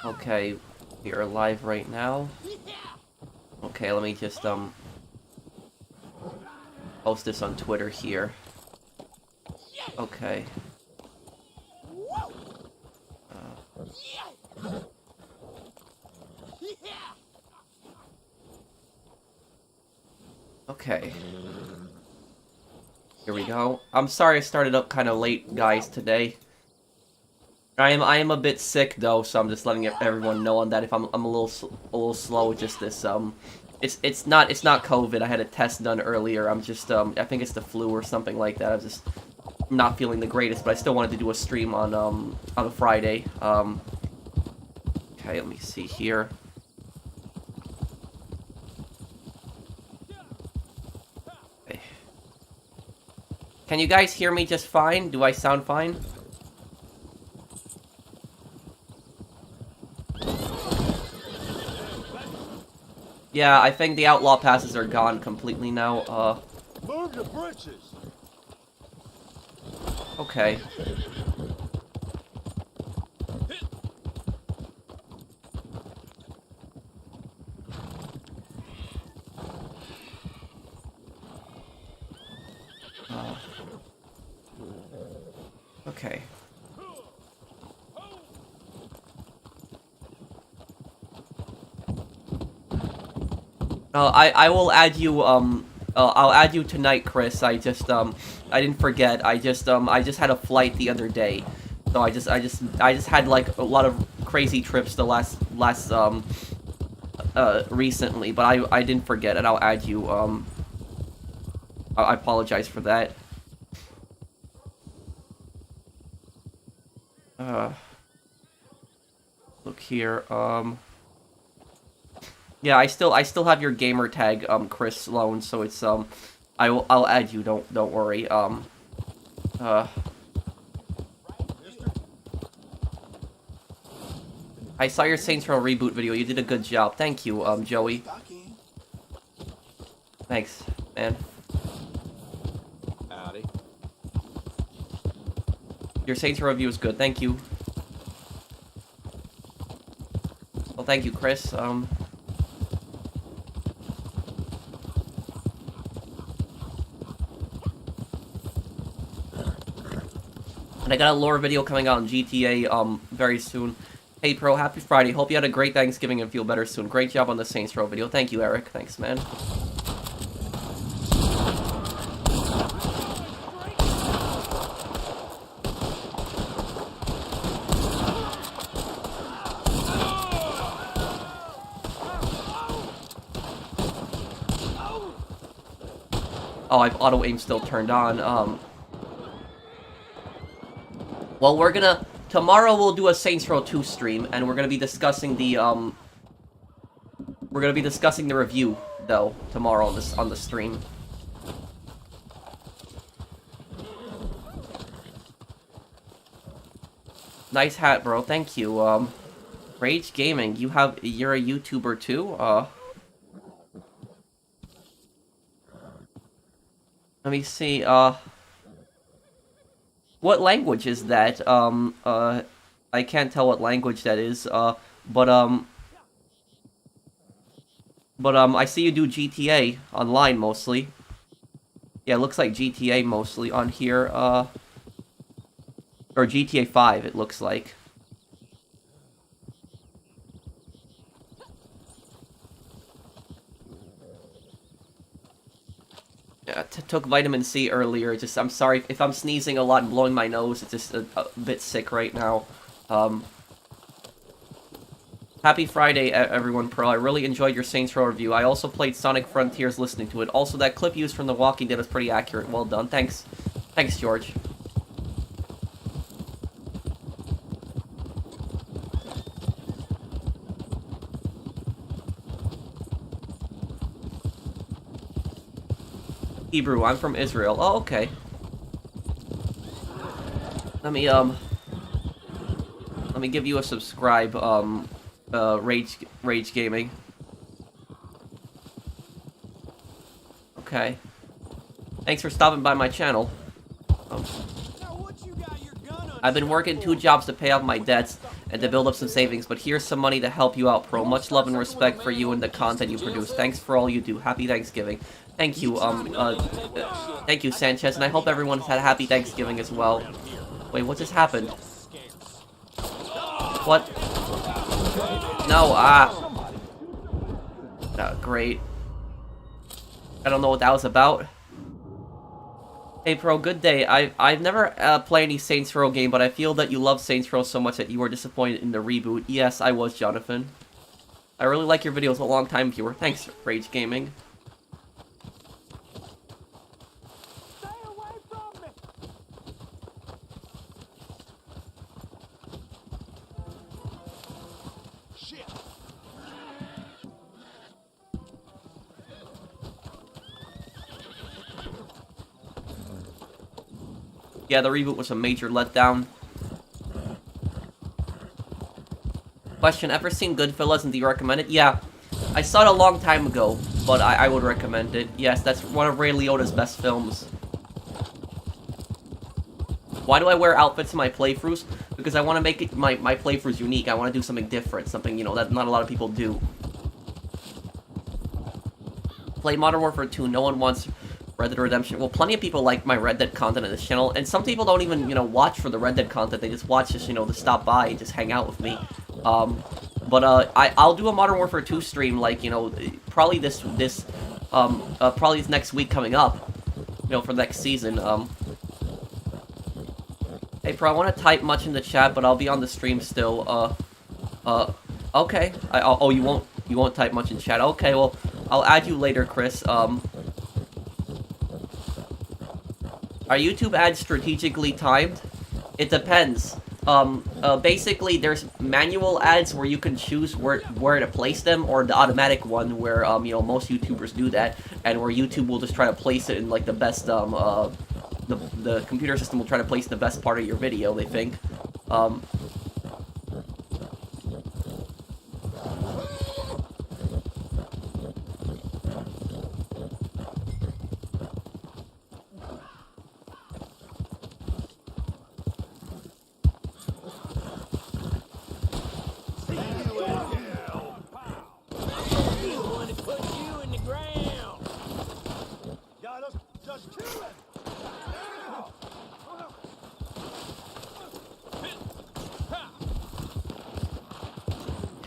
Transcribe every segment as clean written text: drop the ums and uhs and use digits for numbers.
Okay, we are live right now. Okay, let me just post this on Twitter here. Okay. Okay. Here we go. I'm sorry I started up kind of late, guys, today. I am a bit sick though, so I'm just letting everyone know on that. If I'm a little slow with just this it's not COVID. I had a test done earlier. I'm just I think it's the flu or something like that. I'm just not feeling the greatest, but I still wanted to do a stream on a Friday. Okay, let me see here. Okay. Can you guys hear me just fine? Do I sound fine? Yeah, I think the outlaw passes are gone completely now. Move the britches. Okay. Okay. I will add you, I'll add you tonight, Chris. I didn't forget. I just had a flight the other day. So I just had, like, a lot of crazy trips the last, recently. But I didn't forget, and I'll add you, I apologize for that. Look here, yeah, I still have your gamer tag, Chris Sloan, so it's, I'll add you, don't worry, I saw your Saints Row reboot video, you did a good job, thank you, Joey. Thanks, man. Howdy. Your Saints Row review is good, thank you. Well, thank you, Chris, And I got a lore video coming out on GTA, very soon. Hey, Pro, happy Friday. Hope you had a great Thanksgiving and feel better soon. Great job on the Saints Row video. Thank you, Eric. Thanks, man. Oh, I've auto-aim still turned on. Well, tomorrow we'll do a Saints Row 2 stream, and we're gonna be discussing the, review, though, tomorrow on the stream. Nice hat, bro. Thank you. Rage Gaming, you're a YouTuber too? Let me see, what language is that? I can't tell what language that is, but I see you do GTA online mostly. Yeah, it looks like GTA mostly on here, or GTA 5, it looks like. Yeah, took vitamin C earlier. I'm sorry if I'm sneezing a lot and blowing my nose. It's just a bit sick right now. Happy Friday, everyone, Pro. I really enjoyed your Saints Row review. I also played Sonic Frontiers listening to it. Also, that clip used from The Walking Dead was pretty accurate. Well done. Thanks. Thanks, George. Hebrew, I'm from Israel. Oh, okay. Let me give you a subscribe, Rage Gaming. Okay. Thanks for stopping by my channel. I've been working 2 jobs to pay off my debts and to build up some savings, but here's some money to help you out, Pro. Much love and respect for you and the content you produce. Thanks for all you do. Happy Thanksgiving. Thank you, thank you, Sanchez, and I hope everyone's had a happy Thanksgiving as well. Wait, what just happened? What? No, great. I don't know what that was about. Hey Pro, good day. I've never played any Saints Row game, but I feel that you love Saints Row so much that you were disappointed in the reboot. Yes, I was, Jonathan. I really like your videos, a long time viewer. Thanks, Rage Gaming. Stay away from me. Shit. Yeah, the reboot was a major letdown. Question, ever seen Goodfellas and do you recommend it? Yeah, I saw it a long time ago, but I would recommend it. Yes, that's one of Ray Liotta's best films. Why do I wear outfits in my playthroughs? Because I want to make it my playthroughs unique. I want to do something different, something, you know, that not a lot of people do. Play Modern Warfare 2, no one wants Red Dead Redemption. Well, plenty of people like my Red Dead content on this channel, and some people don't even, you know, watch for the Red Dead content. They just watch just, you know, to stop by and just hang out with me. I'll do a Modern Warfare 2 stream, like, you know, probably this next week coming up, you know, for next season. Hey, Pro, I want to type much in the chat, but I'll be on the stream still. Okay. Oh, you won't type much in chat. Okay, well, I'll add you later, Chris. Are YouTube ads strategically timed? It depends. Basically, there's manual ads where you can choose where to place them, or the automatic one where, you know, most YouTubers do that, and where YouTube will just try to place it in, like, the best, the computer system will try to place the best part of your video, they think.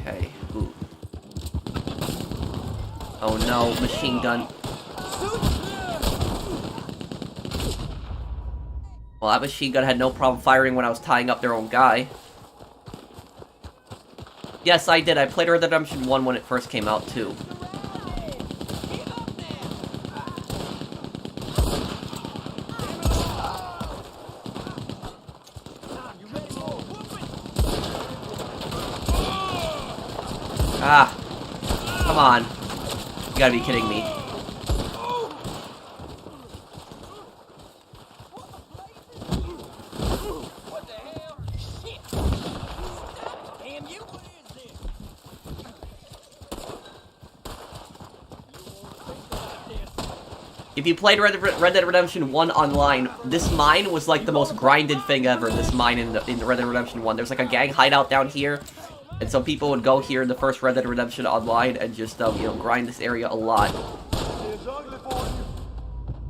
Okay, ooh. Oh no, machine gun. Well, that machine gun had no problem firing when I was tying up their own guy. Yes, I did. I played Red Dead Redemption 1 when it first came out, too. Ah. Come on. You gotta be kidding me. What the hell? Shit! Damn you! What is this? If you played Red Dead Redemption 1 online, this mine was like the most grinded thing ever, this mine in Red Dead Redemption 1. There's like a gang hideout down here, and so people would go here in the first Red Dead Redemption online and just, you know, grind this area a lot.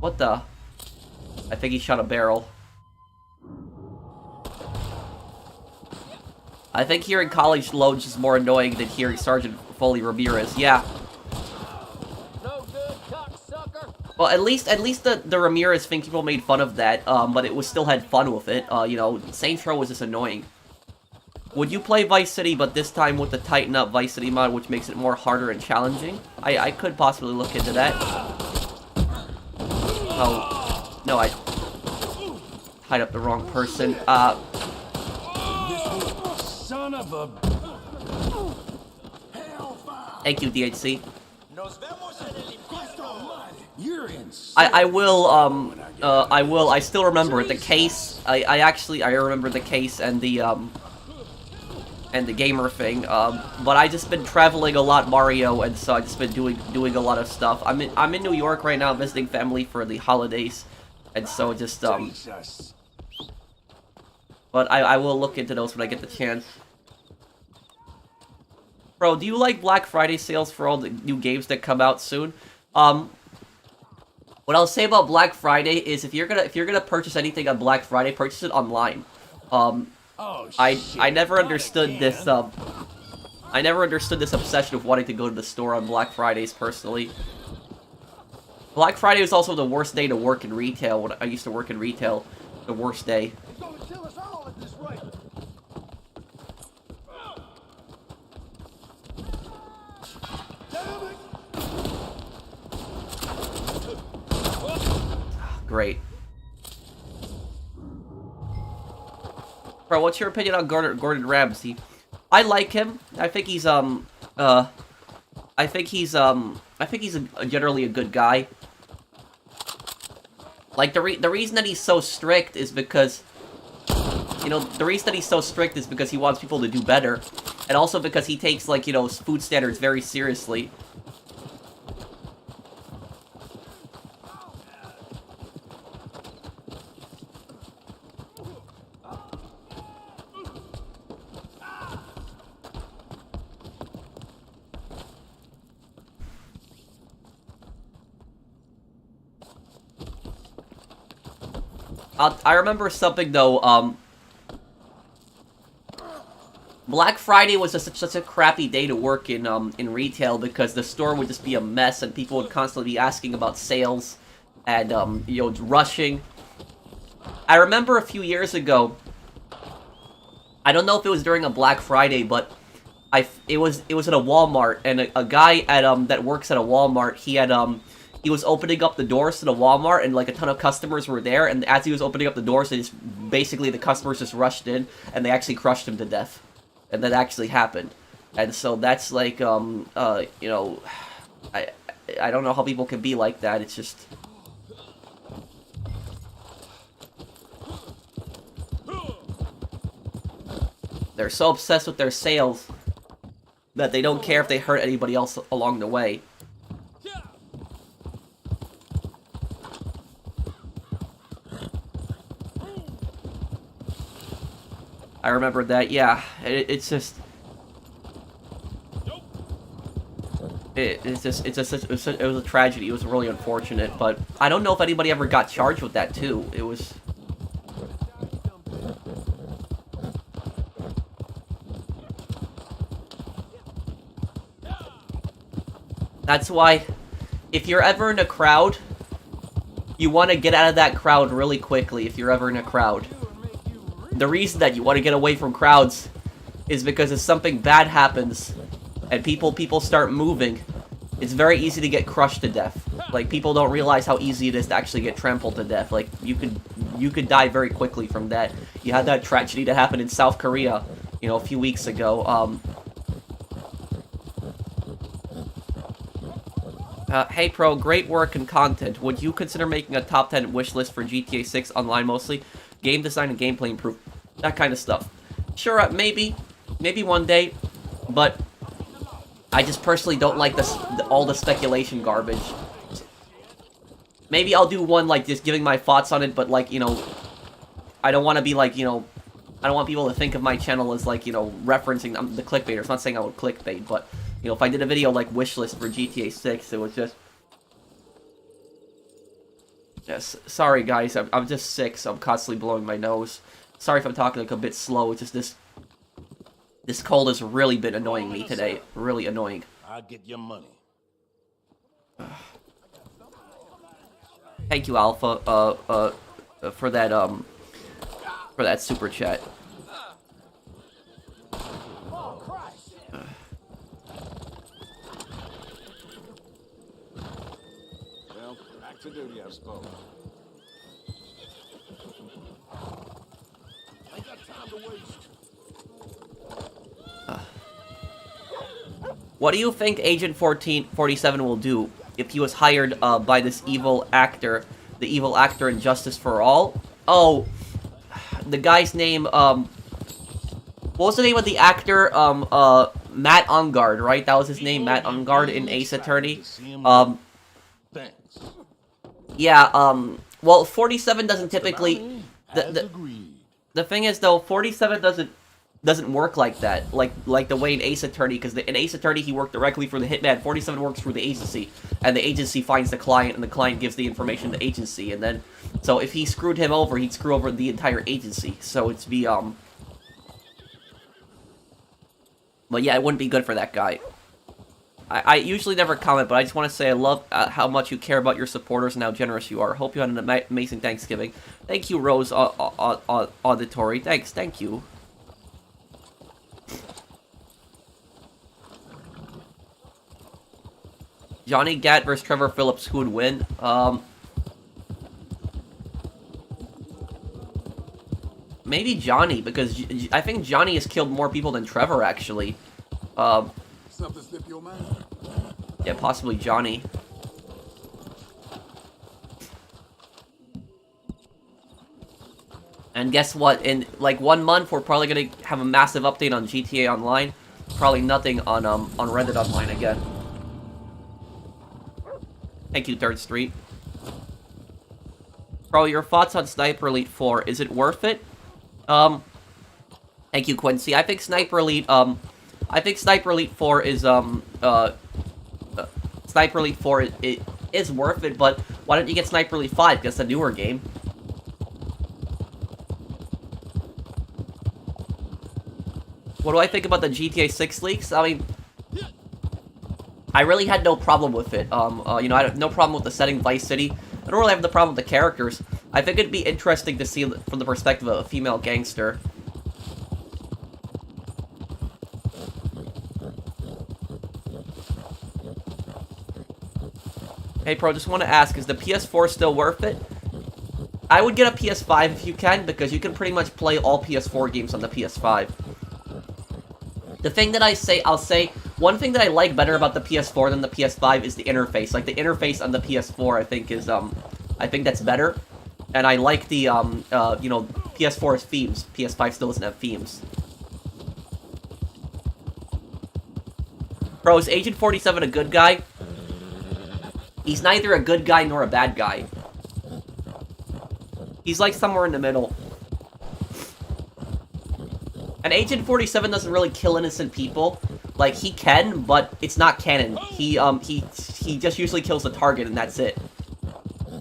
What the? I think he shot a barrel. I think hearing College Loads is more annoying than hearing Sergeant Foley Ramirez. Yeah. No good, cocksucker. Well, at least the Ramirez thing, people made fun of that, but it was still had fun with it. You know, Saints Row was just annoying. Would you play Vice City, but this time with the Tighten Up Vice City mod, which makes it more harder and challenging? I could possibly look into that. Oh, no, I tied up the wrong person. Son of a... Thank you, DHC. You're in. I still remember it. The case, I remember the case and the gamer thing, but I just been traveling a lot, Mario, and so I just been doing a lot of stuff. I'm in New York right now, visiting family for the holidays, and so just But I will look into those when I get the chance. Bro, do you like Black Friday sales for all the new games that come out soon? What I'll say about Black Friday is if you're gonna purchase anything on Black Friday, purchase it online. Oh, I never understood this I never understood this obsession of wanting to go to the store on Black Fridays personally. Black Friday was also the worst day to work in retail when I used to work in retail. The worst day. It's gonna kill us all at this rate. Damn it! Great. Bro, what's your opinion on Gordon Ramsay? I like him. I think he's I think he's generally a good guy. Like the reason that he's so strict is because, you know, the reason that he's so strict is because he wants people to do better, and also because he takes, like, you know, food standards very seriously. I remember something though, Black Friday was just such a crappy day to work in retail because the store would just be a mess and people would constantly be asking about sales and, you know, rushing. I remember a few years ago, I don't know if it was during a Black Friday, but it was at a Walmart, and a guy at, that works at a Walmart, he was opening up the doors to the Walmart, and, like, a ton of customers were there, and as he was opening up the doors, basically the customers just rushed in, and they actually crushed him to death. And that actually happened. And so that's, like, you know, I don't know how people can be like that, it's just... They're so obsessed with their sales that they don't care if they hurt anybody else along the way. I remember that, yeah. It's just... It was a tragedy. It was really unfortunate, but I don't know if anybody ever got charged with that, too. It was... That's why, if you're ever in a crowd, you want to get out of that crowd really quickly if you're ever in a crowd. The reason that you want to get away from crowds is because if something bad happens and people start moving, it's very easy to get crushed to death. Like, people don't realize how easy it is to actually get trampled to death. Like, you could die very quickly from that. You had that tragedy that happened in South Korea, you know, a few weeks ago. Hey Pro, great work and content. Would you consider making a top 10 wish list for GTA 6 online mostly? Game design and gameplay improvement. That kind of stuff. Sure, maybe. Maybe one day. But I just personally don't like all the speculation garbage. Maybe I'll do one, like, just giving my thoughts on it, but, like, you know, I don't want to be, like, you know, I don't want people to think of my channel as, like, you know, referencing the clickbaiters. I'm not saying I would clickbait, but... You know, if I did a video like wishlist for GTA 6, it was just... Yes, sorry guys, I'm just sick, so I'm constantly blowing my nose. Sorry if I'm talking like a bit slow, it's just this cold has really been annoying me today. Really annoying. I'll get your money. Thank you, Alpha, for that super chat. To duty, I suppose. Ain't got time to waste. What do you think Agent 47 will do if he was hired by this evil actor, the evil actor in Justice for All? Oh, the guy's name, what was the name of the actor? Matt Ungard, right? That was his name, Matt Ungard in Ace Attorney. Thanks. Yeah, well, 47 doesn't typically... The thing is, though, 47 doesn't work like that, like the way in Ace Attorney, because in Ace Attorney he worked directly for the hitman. 47 works for the agency, and the agency finds the client, and the client gives the information to the agency, and then, so if he screwed him over, he'd screw over the entire agency. So it's but yeah, it wouldn't be good for that guy. I usually never comment, but I just want to say I love how much you care about your supporters and how generous you are. Hope you had an amazing Thanksgiving. Thank you, Rose Auditory. Thank you. Johnny Gat versus Trevor Phillips, who would win? Maybe Johnny, because I think Johnny has killed more people than Trevor, actually. Something slip your mind? Yeah, possibly Johnny. And guess what? In like 1 month, we're probably gonna have a massive update on GTA Online. Probably nothing on Reddit Online again. Thank you, 3rd Street. Bro, your thoughts on Sniper Elite 4? Is it worth it? Thank you, Quincy. I think Sniper Elite 4 is Sniper Elite 4 it is worth it, but why don't you get Sniper Elite 5? Because it's a newer game. What do I think about the GTA 6 leaks? I mean, I really had no problem with it. You know, I had no problem with the setting Vice City. I don't really have the problem with the characters. I think it'd be interesting to see from the perspective of a female gangster. Hey, Pro, just want to ask, is the PS4 still worth it? I would get a PS5 if you can, because you can pretty much play all PS4 games on the PS5. The thing that I'll say, one thing that I like better about the PS4 than the PS5 is the interface. Like, the interface on the PS4, I think, is, I think that's better. And I like the, you know, PS4's themes. PS5 still doesn't have themes. Bro, is Agent 47 a good guy? He's neither a good guy nor a bad guy. He's like somewhere in the middle. And Agent 47 doesn't really kill innocent people. Like, he can, but it's not canon. He just usually kills the target, and that's it.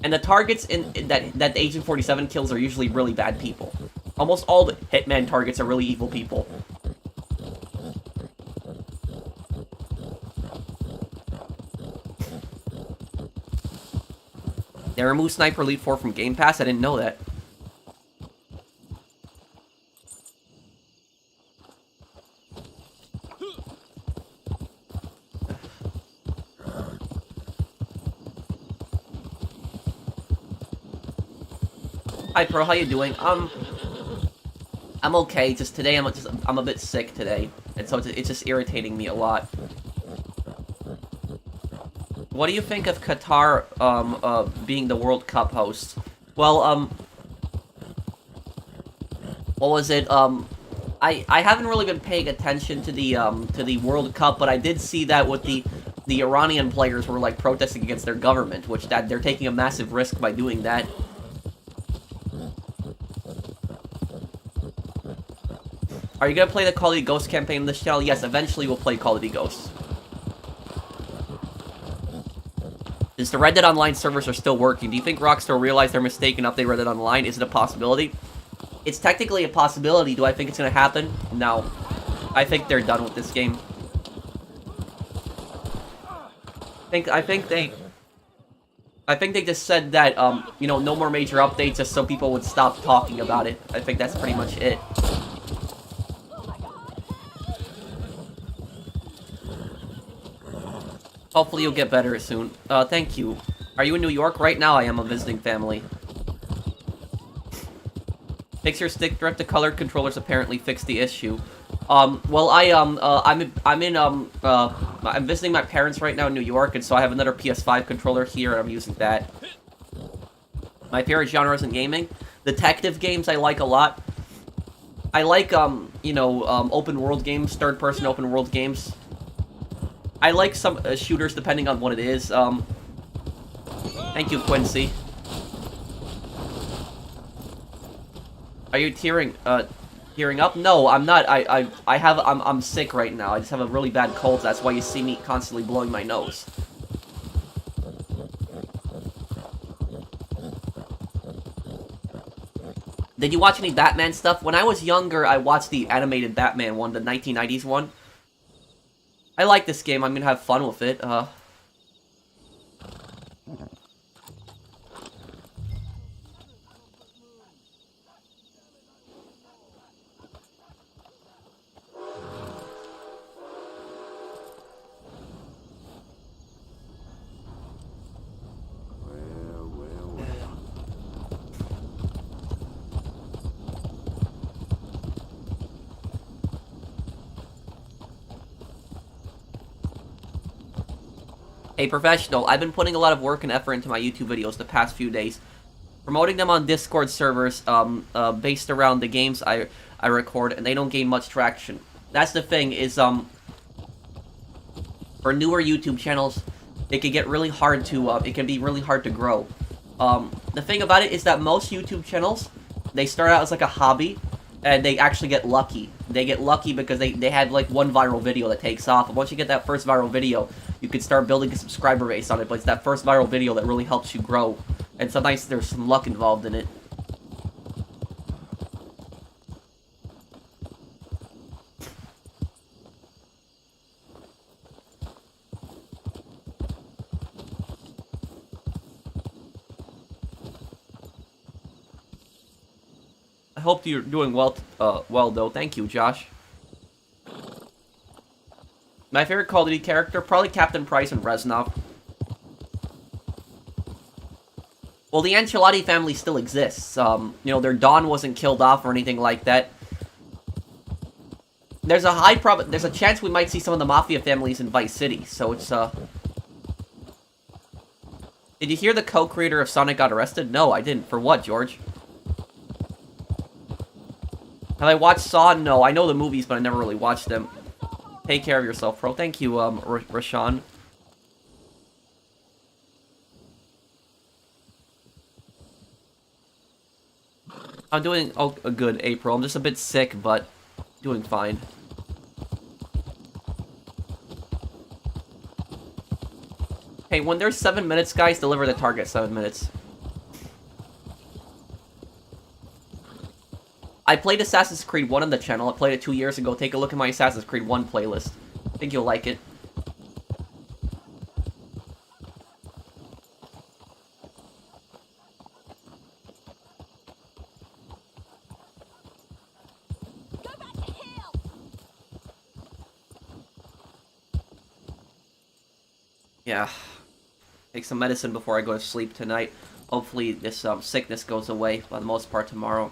And the targets that Agent 47 kills are usually really bad people. Almost all the Hitman targets are really evil people. They removed Sniper Elite 4 from Game Pass? I didn't know that. Hi, Pro. How you doing? I'm okay. Just today, I'm a bit sick today, and so it's just irritating me a lot. What do you think of Qatar being the World Cup host? Well, what was it? I haven't really been paying attention to the World Cup, but I did see that with the Iranian players were like protesting against their government, which that they're taking a massive risk by doing that. Are you gonna play the Call of Duty Ghosts campaign on this channel? Yes, eventually we'll play Call of Duty Ghosts. Since the Red Dead Online servers are still working, do you think Rockstar realized their mistake and update Red Dead Online? Is it a possibility? It's technically a possibility. Do I think it's gonna happen? No. I think they're done with this game. I think they just said that, you know, no more major updates just so people would stop talking about it. I think that's pretty much it. Hopefully you'll get better soon. Thank you. Are you in New York? Right now I am a visiting family. Fix your stick drift to colored controllers apparently fixed the issue. Well, I'm visiting my parents right now in New York, and so I have another PS5 controller here, and I'm using that. My favorite genre isn't gaming. Detective games I like a lot. I like, you know, open world games, third-person open world games. I like some shooters depending on what it is. Thank you, Quincy. Are you tearing up? No, I'm not. I'm sick right now. I just have a really bad cold. That's why you see me constantly blowing my nose. Did you watch any Batman stuff? When I was younger, I watched the animated Batman one, the 1990s one. I like this game. I'm gonna have fun with it. Hey, Professional, I've been putting a lot of work and effort into my YouTube videos the past few days. Promoting them on Discord servers, based around the games I record, and they don't gain much traction. That's the thing, is, for newer YouTube channels, it can get really hard to, it can be really hard to grow. The thing about it is that most YouTube channels, they start out as like a hobby, and they actually get lucky. They get lucky because they had like one viral video that takes off, and once you get that first viral video, you can start building a subscriber base on it, but it's that first viral video that really helps you grow. And sometimes there's some luck involved in it. I hope you're doing well, though. Thank you, Josh. My favorite Call of Duty character? Probably Captain Price and Reznov. Well, the Ancelotti family still exists. You know, their Don wasn't killed off or anything like that. There's a chance we might see some of the Mafia families in Vice City, so it's, Did you hear the co-creator of Sonic got arrested? No, I didn't. For what, George? Have I watched Saw? No, I know the movies, but I never really watched them. Take care of yourself, bro. Thank you, Rashawn. I'm doing good, April. I'm just a bit sick, but doing fine. Hey, when there's 7 minutes, guys, deliver the target 7 minutes. I played Assassin's Creed 1 on the channel. I played it 2 years ago. Take a look at my Assassin's Creed 1 playlist. I think you'll like it. Go back to hell. Yeah. Take some medicine before I go to sleep tonight. Hopefully this sickness goes away for the most part tomorrow.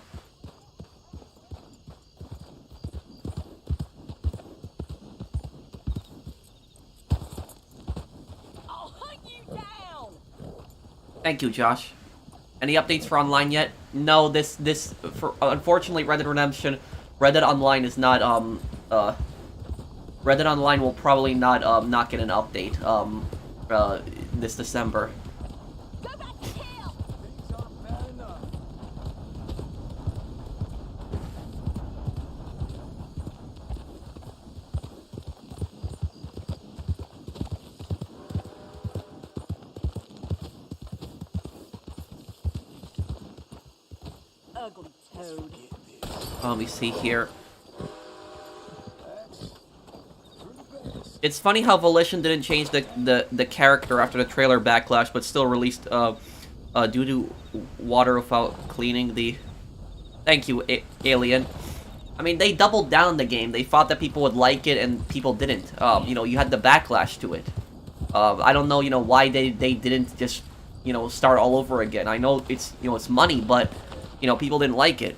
Thank you, Josh. Any updates for online yet? No, unfortunately, Red Dead Online is not, Red Dead Online will probably not get an update, this December. Go back to hell. Things aren't bad enough. Ugly toad. Let me see here. It's funny how Volition didn't change the character after the trailer backlash, but still released due to water without cleaning the... Thank you, Alien. I mean, they doubled down the game. They thought that people would like it, and people didn't. You know, you had the backlash to it. I don't know, you know, why they didn't just, you know, start all over again. I know it's, you know, it's money, but, you know, people didn't like it.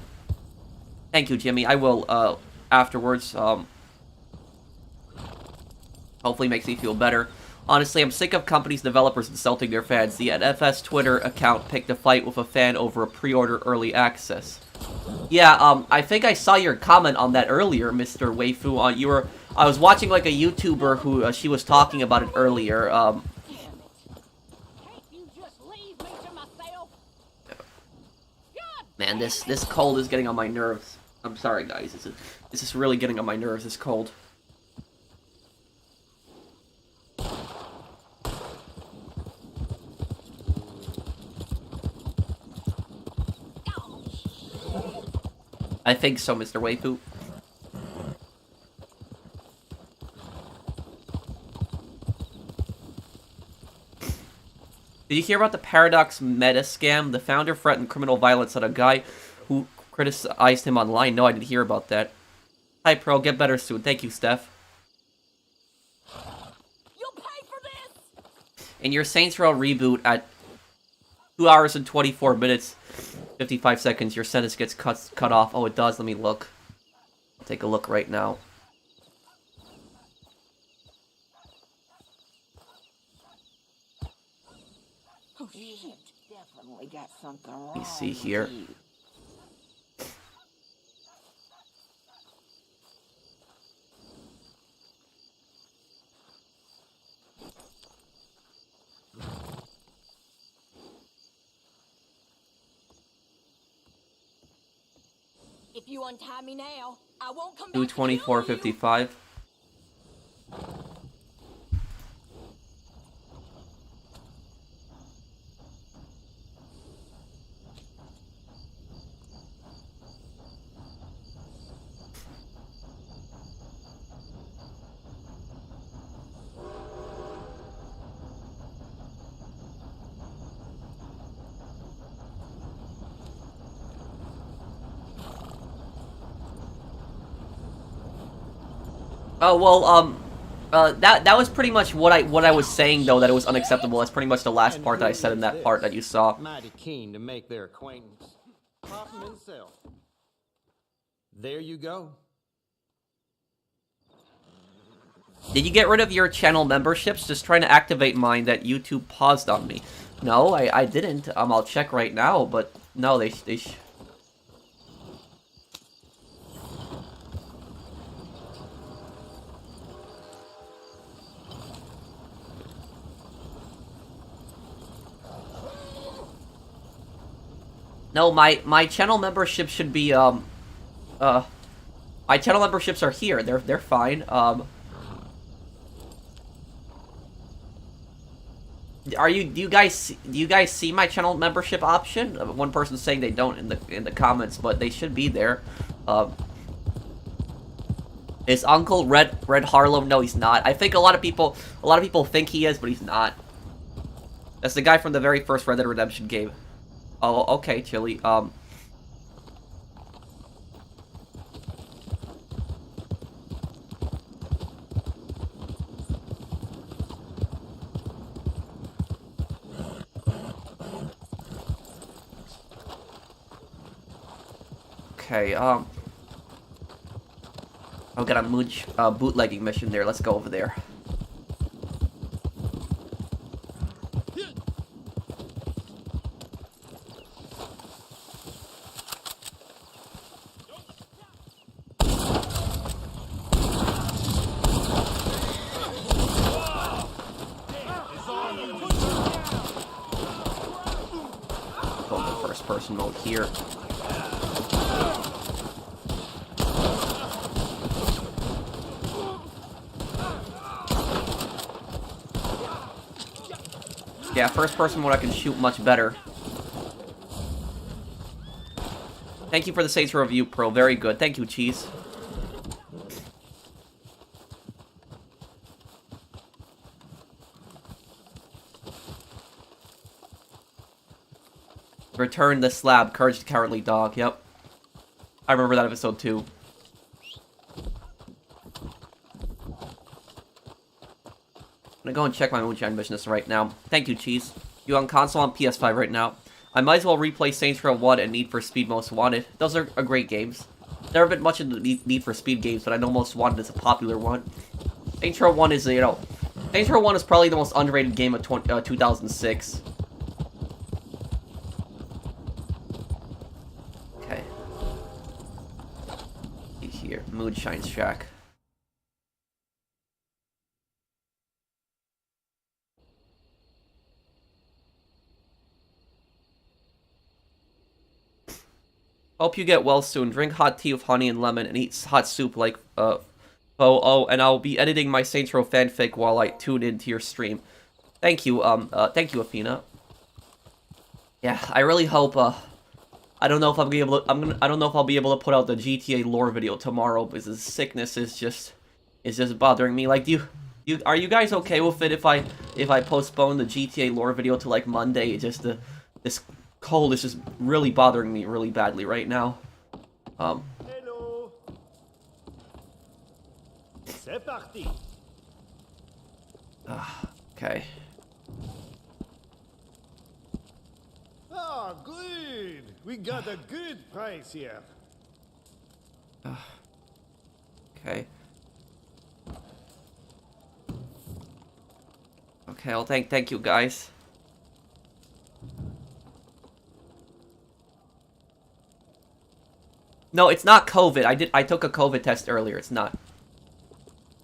Thank you, Jimmy. I will, afterwards, hopefully makes me feel better. Honestly, I'm sick of companies, developers insulting their fans. The FS Twitter account picked a fight with a fan over a pre-order early access. Yeah, I think I saw your comment on that earlier, Mr. Weifu. I was watching, like, a YouTuber who, she was talking about it earlier. Damn it. Can't you just leave me to myself? God Man, this cold is getting on my nerves. I'm sorry, guys. This is really getting on my nerves, this cold. I think so, Mr. Waifu. Did you hear about the Paradox meta scam? The founder threatened criminal violence at a guy who criticized him online. No, I didn't hear about that. Hi, Pro. Get better soon. Thank you, Steph. You'll pay for this! In your Saints Row reboot at 2 hours and 24 minutes, 55 seconds, your sentence gets cut off. Oh, it does. Let me look. I'll take a look right now. Oh, shit. Definitely got something wrong. Let me see here. If you untie me now, I won't come back. 2:24:55. Oh well, that was pretty much what I was saying though, that it was unacceptable. That's pretty much the last part that I said in that part that you saw. Mighty keen to make their acquaintance. Pop him himself. There you go. Did you get rid of your channel memberships? Just trying to activate mine that YouTube paused on me. No, I didn't. I'll check right now, but no, they No, my channel membership should be my channel memberships are here. They're fine. Do you guys see my channel membership option? One person's saying they don't in the comments, but they should be there. Is Uncle Red Harlem? No, he's not. I think a lot of people think he is, but he's not. That's the guy from the very first Red Dead Redemption game. Oh, okay, Chili. Okay, I've got a Mooch bootlegging mission there. Let's go over there. Go into first person mode here. Yeah, first person mode I can shoot much better. Thank you for the Saints Row review, Pro. Very good. Thank you, Cheese. Return the slab. Courage the Cowardly Dog. Yep. I remember that episode too. I'm gonna go and check my Moonshine business right now. Thank you, Cheese. You on console on PS5 right now. I might as well replay Saints Row 1 and Need for Speed Most Wanted. Those are great games. Never been much into Need for Speed games, but I know Most Wanted is a popular one. Saints Row 1 is, Saints Row 1 is probably the most underrated game of 2006. Okay. Here, Moonshine's Shack. Hope you get well soon. Drink hot tea with honey and lemon and eat hot soup like oh, and I'll be editing my Saints Row fanfic while I tune into your stream. Thank you, thank you, Athena. Yeah, I really hope, I don't know if I'll be able to, I don't know if I'll be able to put out the GTA lore video tomorrow because the sickness is just bothering me. Like, are you guys okay with it if I postpone the GTA lore video to, like, Monday? This cold is just really bothering me really badly right now. Hello. C'est parti. Okay. Ah, good. We got a good price here. Okay. Okay, well, thank you, guys. No, it's not COVID. I took a COVID test earlier. It's not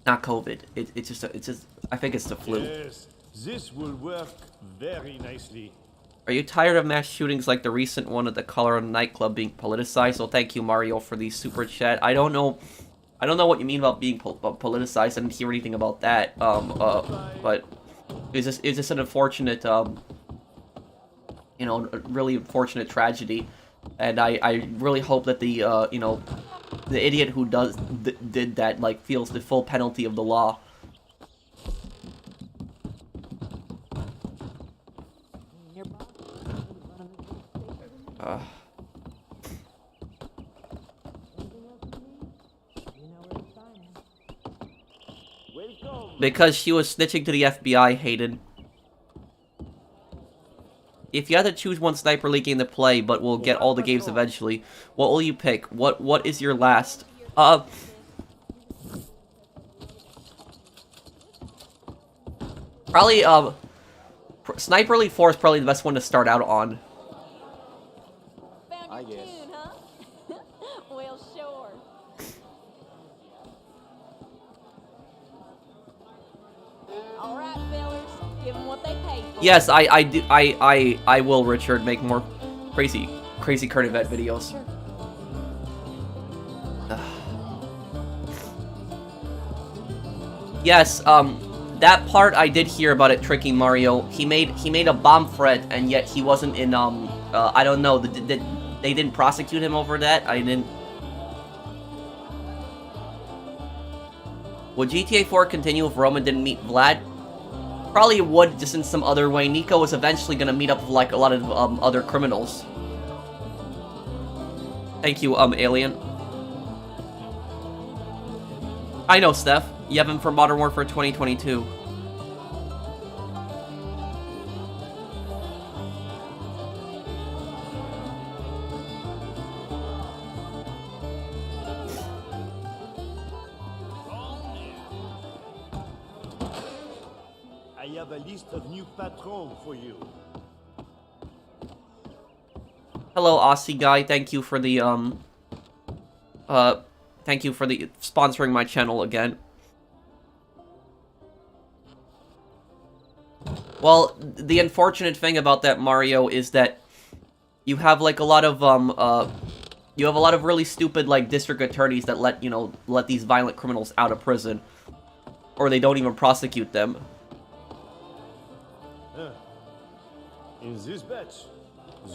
COVID. It's just I think it's the flu. Yes, this will work very nicely. Are you tired of mass shootings like the recent one at the Colorado nightclub being politicized? Well, thank you, Mario, for the super chat. I don't know what you mean about being politicized. I didn't hear anything about that. But is this an unfortunate, you know, a really unfortunate tragedy? And I really hope that the, you know, the idiot who did that, like, feels the full penalty of the law. Because she was snitching to the FBI, Hayden. If you had to choose one Sniper League game to play, but will get all the games eventually, what will you pick? What is your last? Probably, Sniper League 4 is probably the best one to start out on. Found your tune, huh? Well, sure. All right, fellas, give them what they paid for. Yes, I will, Richard, make more crazy current event videos. Yes, that part I did hear about it tricking Mario. He made a bomb threat, and yet he wasn't in, I don't know, they didn't prosecute him over that? I didn't... Would GTA 4 continue if Roman didn't meet Vlad? Probably would, just in some other way. Nico was eventually gonna meet up with, like, a lot of, other criminals. Thank you, Alien. I know, Steph. Yevon for Modern Warfare 2022. I have a list of new patrons for you. Hello, Aussie guy. Thank you for the, thank you for the sponsoring my channel again. Well, the unfortunate thing about that, Mario, is that you have, like, a lot of, you have a lot of really stupid, like, district attorneys that let these violent criminals out of prison. Or they don't even prosecute them. In this batch,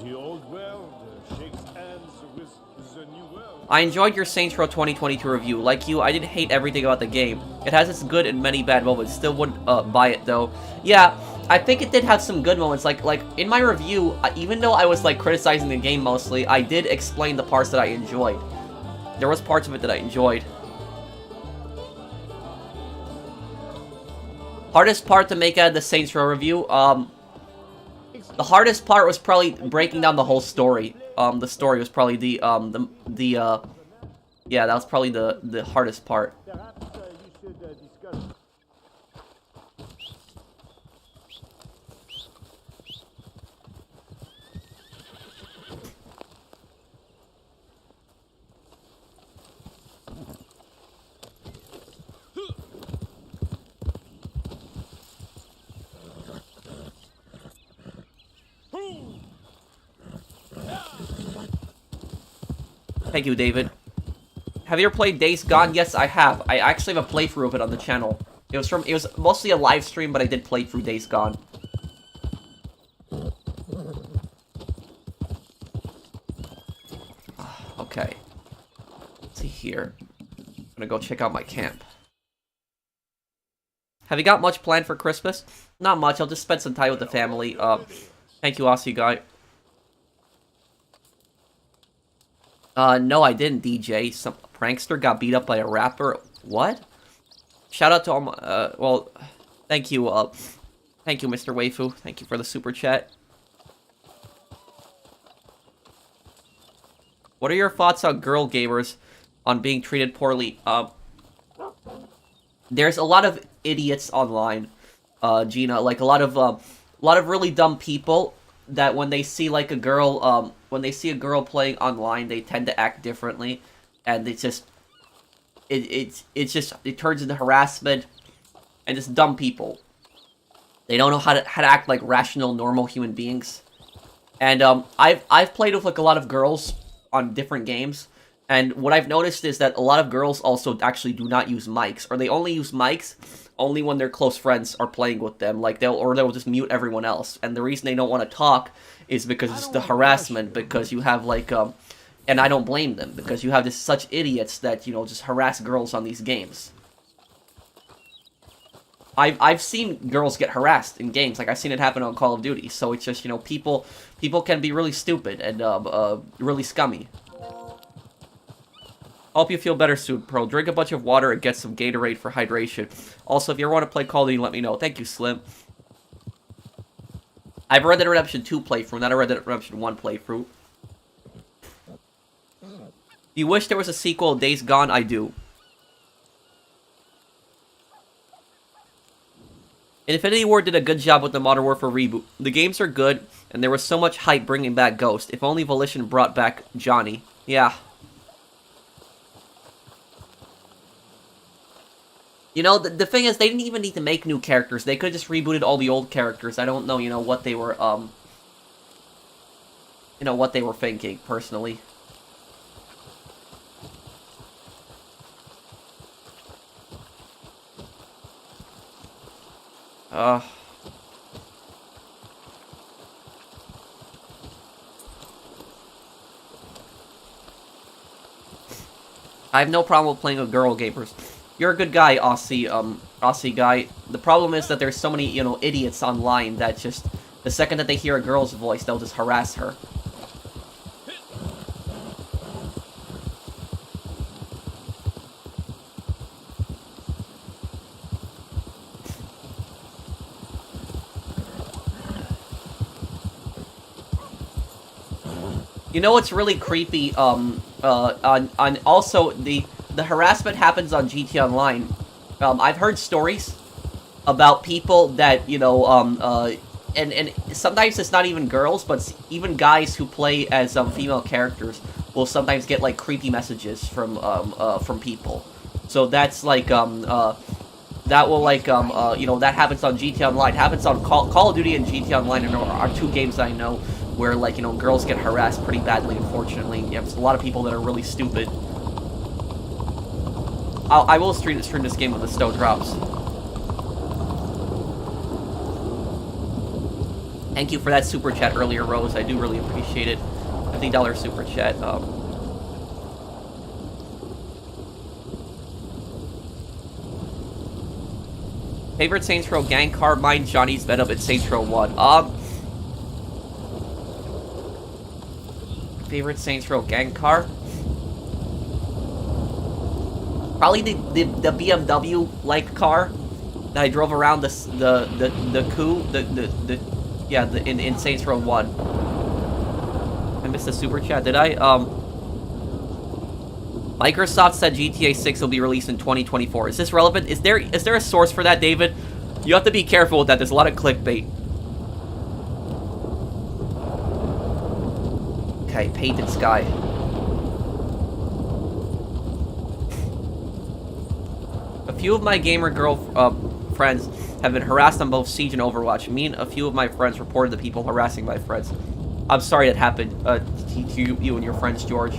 the old world shakes hands with the new world. I enjoyed your Saints Row 2022 review. Like you, I didn't hate everything about the game. It has its good and many bad moments. Still wouldn't buy it though. Yeah, I think it did have some good moments. Like in my review, even though I was like criticizing the game mostly, I did explain the parts that I enjoyed. There was parts of it that I enjoyed. Hardest part to make out of the Saints Row review, the hardest part was probably breaking down the whole story. The story was probably yeah, that was probably the hardest part. Perhaps you should discuss. Thank you, David. Have you ever played Days Gone? Yes, I have. I actually have a playthrough of it on the channel. It was mostly a live stream, but I did play through Days Gone. Okay. Let's see here. I'm gonna go check out my camp. Have you got much planned for Christmas? Not much. I'll just spend some time with the family. Thank you, Aussie guy. No, I didn't, DJ. Some prankster got beat up by a rapper. What? Shout out to all my, well, thank you, Mr. Waifu. Thank you for the super chat. What are your thoughts on girl gamers on being treated poorly? There's a lot of idiots online, Gina. Like, a lot of really dumb people that when they see, like, a girl, when they see a girl playing online, they tend to act differently. And it's just, it turns into harassment and just dumb people. They don't know how to act like rational, normal human beings. And, I've played with, like, a lot of girls on different games. And what I've noticed is that a lot of girls also actually do not use mics. Or they only use mics only when their close friends are playing with them. Like, they'll just mute everyone else. And the reason they don't want to talk is because it's the harassment. Because you have, like, and I don't blame them. Because you have just such idiots that, you know, just harass girls on these games. I've seen girls get harassed in games. Like, I've seen it happen on Call of Duty. So it's just, you know, people can be really stupid and, really scummy. Hope you feel better soon, Pearl. Drink a bunch of water and get some Gatorade for hydration. Also, if you ever want to play Call of Duty, let me know. Thank you, Slim. I have a Red Dead Redemption 2 playthrough, not a Red Dead Redemption 1 playthrough. Do you wish there was a sequel, Days Gone? I do. Infinity Ward did a good job with the Modern Warfare reboot. The games are good, and there was so much hype bringing back Ghost. If only Volition brought back Johnny. Yeah. You know, the thing is, they didn't even need to make new characters. They could have just rebooted all the old characters. I don't know, you know, what they were, you know, what they were thinking, personally. I have no problem with playing with girl gamers. You're a good guy, Aussie guy. The problem is that there's so many, you know, idiots online that just, the second that they hear a girl's voice, they'll just harass her. You know what's really creepy, on also, the harassment happens on GT Online. I've heard stories about people that, you know, and sometimes it's not even girls, but even guys who play as, female characters will sometimes get, like, creepy messages from people. So that's, like, that will, like, you know, that happens on GT Online. Happens on Call of Duty and GT Online are two games I know where, like, you know, girls get harassed pretty badly, unfortunately. You have a lot of people that are really stupid. I will stream this game when the snow drops. Thank you for that super chat earlier, Rose. I do really appreciate it. $50 super chat. Favorite Saints Row gang car? Mine, Johnny's Venom, and Saints Row 1. Favorite Saints Row gang car? Probably the BMW like car that I drove around the coup in Saints Row 1. I missed the super chat, did I? Microsoft said GTA 6 will be released in 2024. Is this relevant? Is there a source for that, David? You have to be careful with that. There's a lot of clickbait. Okay, Painted Sky. A few of my gamer girl friends have been harassed on both Siege and Overwatch. Me and a few of my friends reported the people harassing my friends. I'm sorry that happened to you and your friends, George.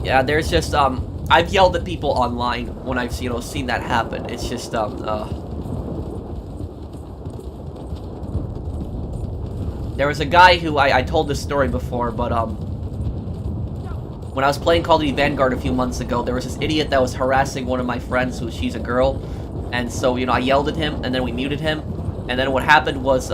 Yeah, there's just, I've yelled at people online when I've, you know, seen that happen. It's just, there was a guy who, I told this story before, but, when I was playing Call of Duty Vanguard a few months ago, there was this idiot that was harassing one of my friends she's a girl, and so, you know, I yelled at him, and then we muted him, and then what happened was,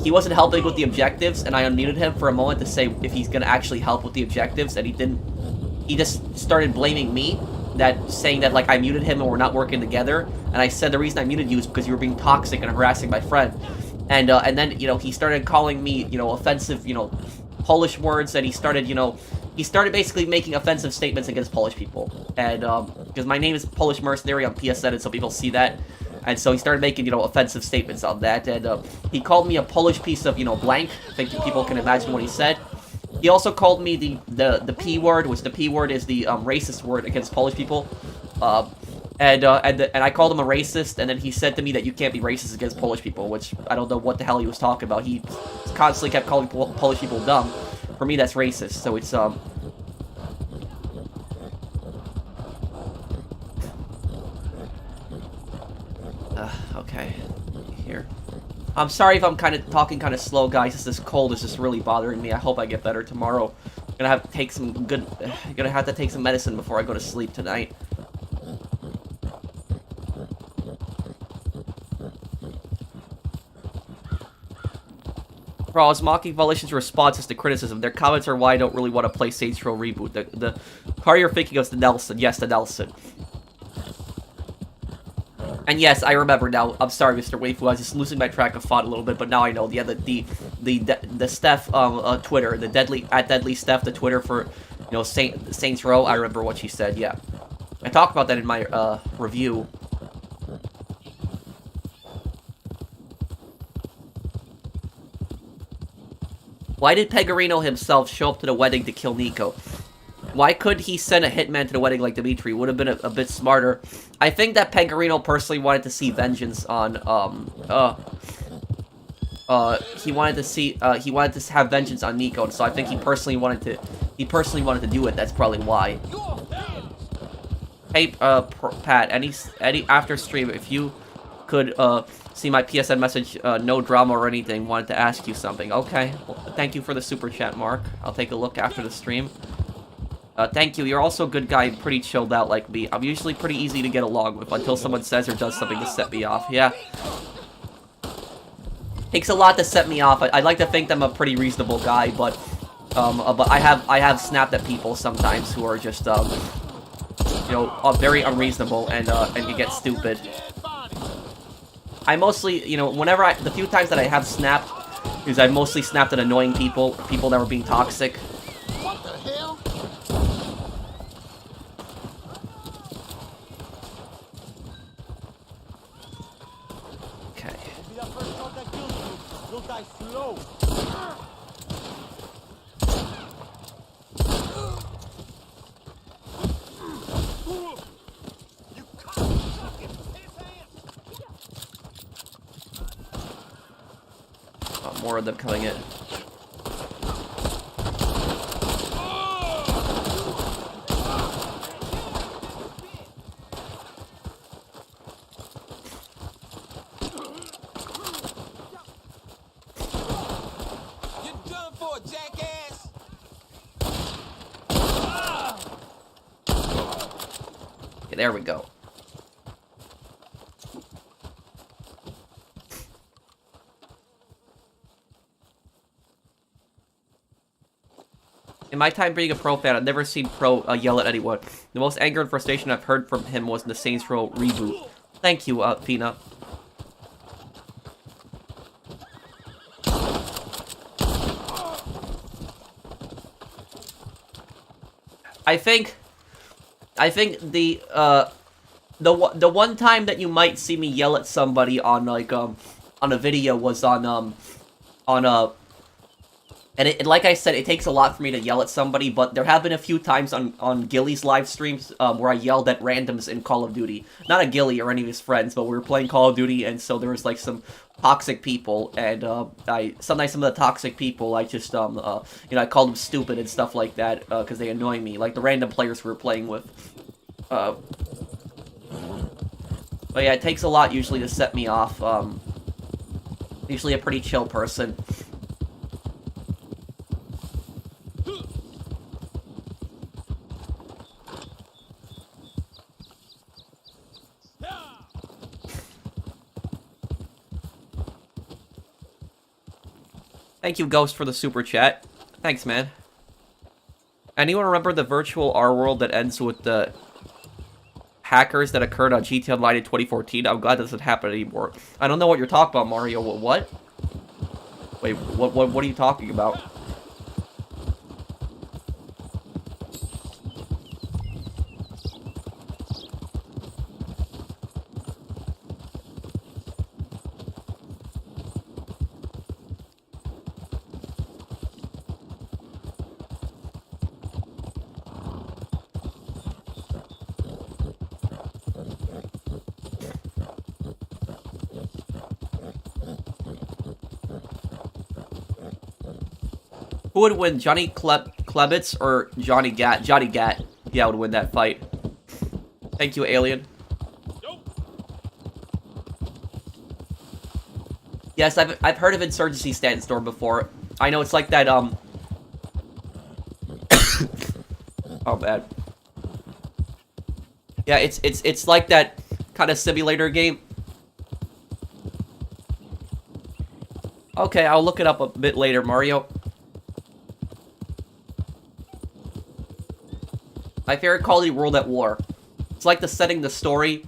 he wasn't helping with the objectives, and I unmuted him for a moment to say if he's gonna actually help with the objectives, and he didn't. He just started blaming me, saying that, like, I muted him and we're not working together, and I said the reason I muted you is because you were being toxic and harassing my friend, and then, you know, he started calling me, you know, offensive, you know, Polish words, and he started basically making offensive statements against Polish people, and, because my name is Polish Mercenary on PSN, and so people see that. And so he started making, you know, offensive statements on that, and he called me a Polish piece of, you know, blank. I think people can imagine what he said. He also called me the P word, which the P word is the racist word against Polish people. And I called him a racist, and then he said to me that you can't be racist against Polish people, which I don't know what the hell he was talking about. He constantly kept calling Polish people dumb. For me, that's racist. So it's okay, here. I'm sorry if I'm talking kind of slow, guys. This cold is just really bothering me. I hope I get better tomorrow. Gonna have to take some medicine before I go to sleep tonight. Bro, I was mocking Volition's responses to criticism. Their comments are why I don't really want to play Saints Row Reboot. The car you're thinking of is the Nelson. Yes, the Nelson. And yes, I remember now. I'm sorry, Mr. Waifu. I was just losing my track of thought a little bit, but now I know. Yeah, the Steph Twitter, the Deadly Steph, the Twitter for, you know, Saints Row. I remember what she said. Yeah, I talked about that in my review. Why did Pegorino himself show up to the wedding to kill Nico? Why could he send a hitman to the wedding like Dimitri? Would have been a bit smarter. I think that Pegorino personally wanted to see vengeance on, he wanted to have vengeance on Nico, and so I think he personally wanted to do it. That's probably why. Hey, Pat, any after stream, if you could, see my PSN message, no drama or anything, wanted to ask you something. Okay, well, thank you for the super chat, Mark. I'll take a look after the stream. Thank you. You're also a good guy, pretty chilled out like me. I'm usually pretty easy to get along with until someone says or does something to set me off. Yeah. Takes a lot to set me off. I'd like to think I'm a pretty reasonable guy, but I have snapped at people sometimes who are just, you know, very unreasonable and you get stupid. I mostly, you know, the few times that I have snapped is I mostly snapped at annoying people that were being toxic. What the hell? Okay. Be the first shot that kills you. You'll die slow. You cocksucking piss ass. More of them coming in. There we go. In my time being a Pro fan, I've never seen Pro yell at anyone. The most anger and frustration I've heard from him was in the Saints Row reboot. Thank you, Fina. I think the one time that you might see me yell at somebody on like on a video was on and like I said, it takes a lot for me to yell at somebody, but there have been a few times on Gilly's live streams where I yelled at randoms in Call of Duty. Not at Gilly or any of his friends, but we were playing Call of Duty, and so there was like some toxic people, and sometimes some of the toxic people I just I call them stupid and stuff like that because they annoy me, like the random players we were playing with. But yeah, it takes a lot usually to set me off. Usually a pretty chill person. Thank you, Ghost, for the super chat. Thanks, man. Anyone remember the virtual R world that ends with the hackers that occurred on GTA Online in 2014? I'm glad that doesn't happen anymore. I don't know what you're talking about, Mario. What? Wait, what are you talking about? Who would win, Johnny Klebitz or Johnny Gat? Johnny Gat, yeah, would win that fight. Thank you, Alien. Yes, I've heard of Insurgency Standstorm before. I know it's like that, oh, bad. Yeah, it's like that kind of simulator game. Okay, I'll look it up a bit later, Mario. My favorite Call of Duty World at War. It's like the setting, the story.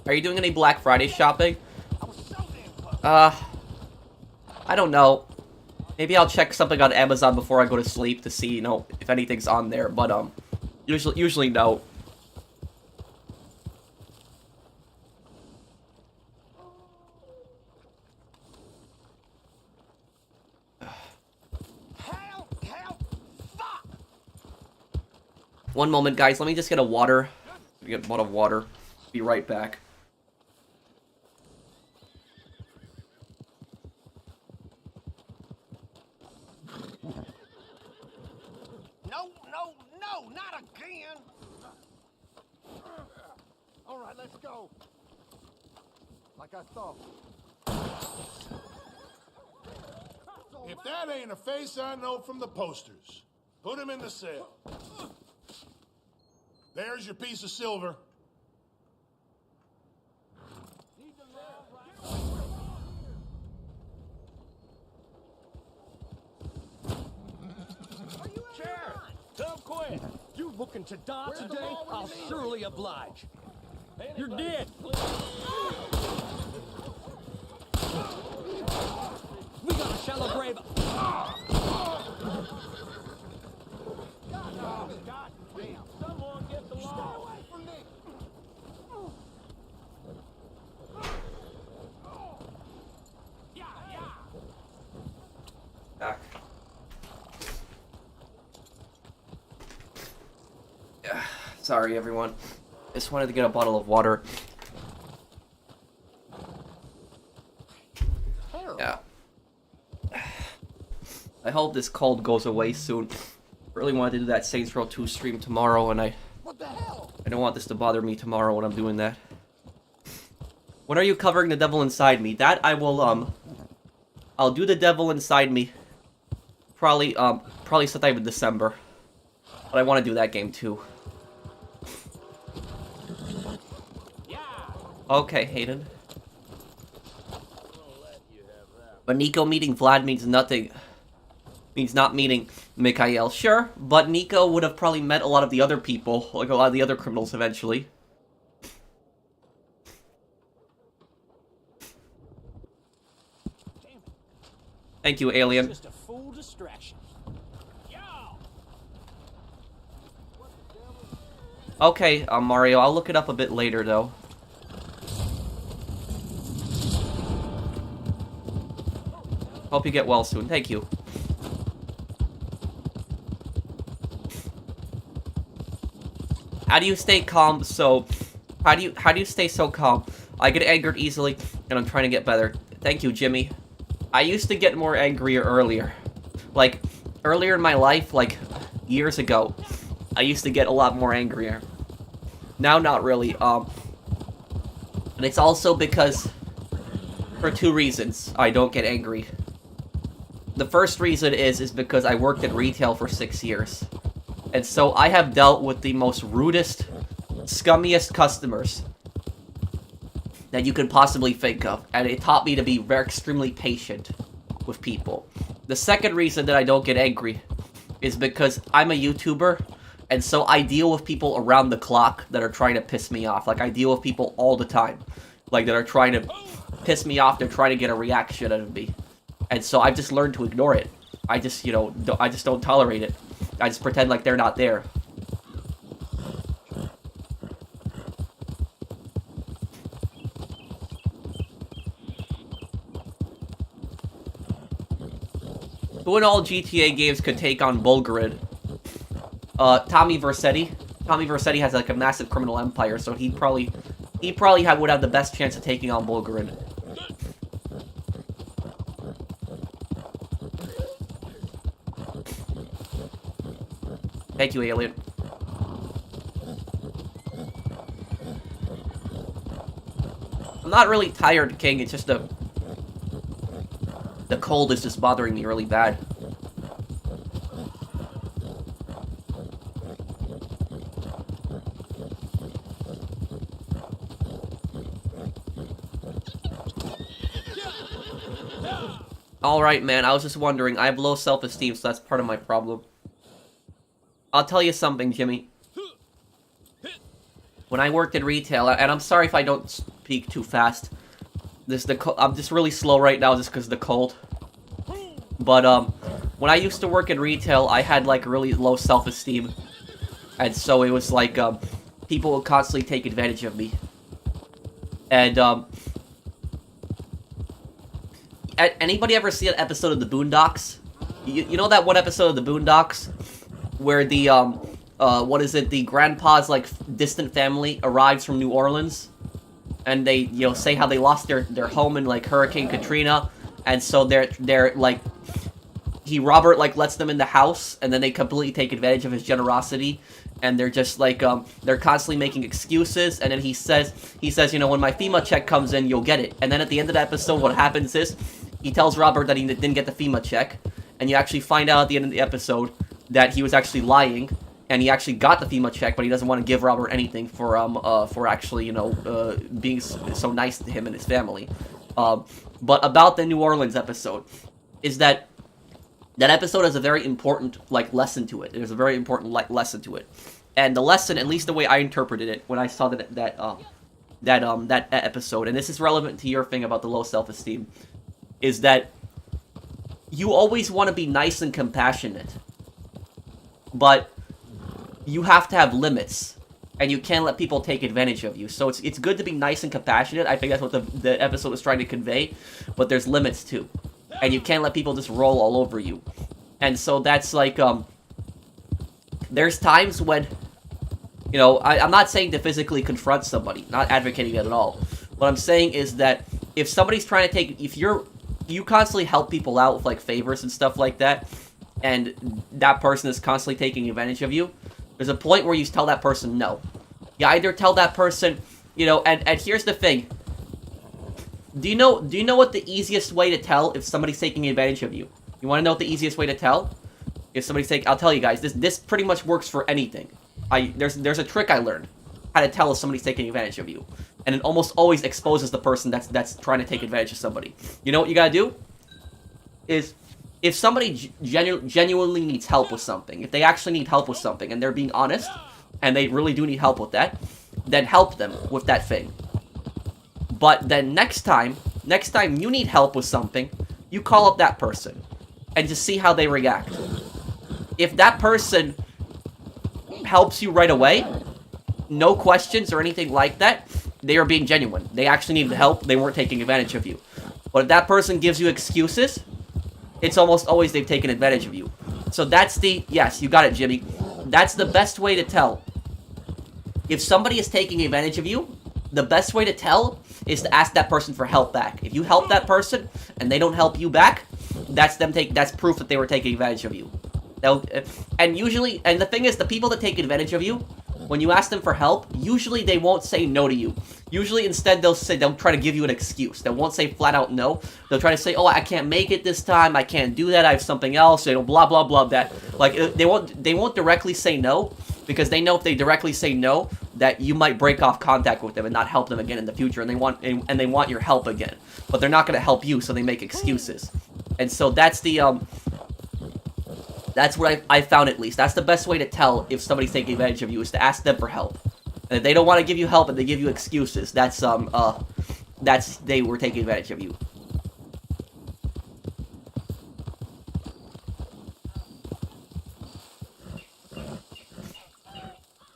Are you doing any Black Friday shopping? I don't know. Maybe I'll check something on Amazon before I go to sleep to see, if anything's on there, but, usually no. One moment, guys. Let me just get a water. Get a bottle of water. Be right back. No, not again! All right, let's go. Like I thought. If that ain't a face I know from the posters, put him in the cell. There's your piece of silver. Don't quit. You looking to die today? I'll surely oblige. You're dead. We got a shallow grave. God damn. Someone get the law. Stay away from me. Back. Sorry, everyone. Just wanted to get a bottle of water. Yeah. I hope this cold goes away soon. Really wanted to do that Saints Row 2 stream tomorrow, and I don't want this to bother me tomorrow when I'm doing that. When are you covering The Devil Inside Me? That I will, I'll do The Devil Inside Me. Probably sometime in December. But I want to do that game too. Okay, Hayden. But Nico meeting Vlad means nothing. Means not meeting Mikhail. Sure, but Nico would have probably met a lot of the other people, like a lot of the other criminals eventually. Thank you, Alien. Just a fool distraction. Okay, Mario, I'll look it up a bit later, though. Hope you get well soon. Thank you. How do you stay calm? How do you stay so calm? I get angered easily, and I'm trying to get better. Thank you, Jimmy. I used to get more angrier earlier. Like, earlier in my life, like, years ago, I used to get a lot more angrier. Now, not really, and it's also because, for two reasons, I don't get angry. The first reason is because I worked in retail for 6 years. And so I have dealt with the most rudest, scummiest customers that you could possibly think of. And it taught me to be very extremely patient with people. The second reason that I don't get angry is because I'm a YouTuber, and so I deal with people around the clock that are trying to piss me off. Like, I deal with people all the time. Like, that are trying to piss me off, they're trying to get a reaction out of me. And so I've just learned to ignore it. I just, you know, I just don't tolerate it. I just pretend like they're not there. Who in all GTA games could take on Bulgarin? Tommy Vercetti. Tommy Vercetti has like a massive criminal empire, so he probably would have the best chance of taking on Bulgarin. Thank you, Alien. I'm not really tired, King. It's just the cold is just bothering me really bad. Alright, man. I was just wondering. I have low self-esteem, so that's part of my problem. I'll tell you something, Jimmy. When I worked in retail, and I'm sorry if I don't speak too fast. I'm just really slow right now just because of the cold. But, when I used to work in retail, I had, like, really low self-esteem. And so it was like, people would constantly take advantage of me. And, anybody ever see an episode of the Boondocks? You know that one episode of the Boondocks? Where the, the grandpa's, like, distant family arrives from New Orleans, and they, you know, say how they lost their home in, like, Hurricane Katrina, and so they're, like, Robert, like, lets them in the house, and then they completely take advantage of his generosity, and they're just, like, they're constantly making excuses, and then he says, you know, when my FEMA check comes in, you'll get it, and then at the end of the episode, what happens is, he tells Robert that he didn't get the FEMA check, and you actually find out at the end of the episode that he was actually lying, and he actually got the FEMA check, but he doesn't want to give Robert anything for actually, you know, being so nice to him and his family. But about the New Orleans episode, is that episode has a very important, like, lesson to it. There's a very important, like, lesson to it. And the lesson, at least the way I interpreted it when I saw that episode, and this is relevant to your thing about the low self-esteem, is that you always want to be nice and compassionate, but you have to have limits, and you can't let people take advantage of you. So it's good to be nice and compassionate. I think that's what the episode is trying to convey, but there's limits too, and you can't let people just roll all over you. And so that's like, there's times when, you know, I'm not saying to physically confront somebody, not advocating that at all. What I'm saying is that if somebody's trying to take, if you constantly help people out with, like, favors and stuff like that, and that person is constantly taking advantage of you, there's a point where you tell that person no. You either tell that person, you know, and here's the thing. Do you know what the easiest way to tell if somebody's taking advantage of you? You want to know what the easiest way to tell? If somebody's taking, I'll tell you guys, this pretty much works for anything. There's a trick I learned, how to tell if somebody's taking advantage of you. And it almost always exposes the person that's trying to take advantage of somebody. You know what you gotta do? Is, if somebody genuinely needs help with something, if they actually need help with something, and they're being honest, and they really do need help with that, then help them with that thing. But then next time you need help with something, you call up that person, and just see how they react. If that person helps you right away, no questions or anything like that, they are being genuine. They actually needed help. They weren't taking advantage of you. But if that person gives you excuses, it's almost always they've taken advantage of you. So that's the... Yes, you got it, Jimmy. That's the best way to tell. If somebody is taking advantage of you, the best way to tell is to ask that person for help back. If you help that person and they don't help you back, that's proof that they were taking advantage of you. And usually, and the thing is, the people that take advantage of you, when you ask them for help, usually they won't say no to you. Usually, instead, they'll try to give you an excuse. They won't say flat out no. They'll try to say, oh, I can't make it this time. I can't do that. I have something else. You know, blah blah blah. That like they won't directly say no, because they know if they directly say no, that you might break off contact with them and not help them again in the future, and they want your help again. But they're not going to help you, so they make excuses. And so that's the that's what I found, at least. That's the best way to tell if somebody's taking advantage of you, is to ask them for help. And if they don't want to give you help and they give you excuses, that's they were taking advantage of you.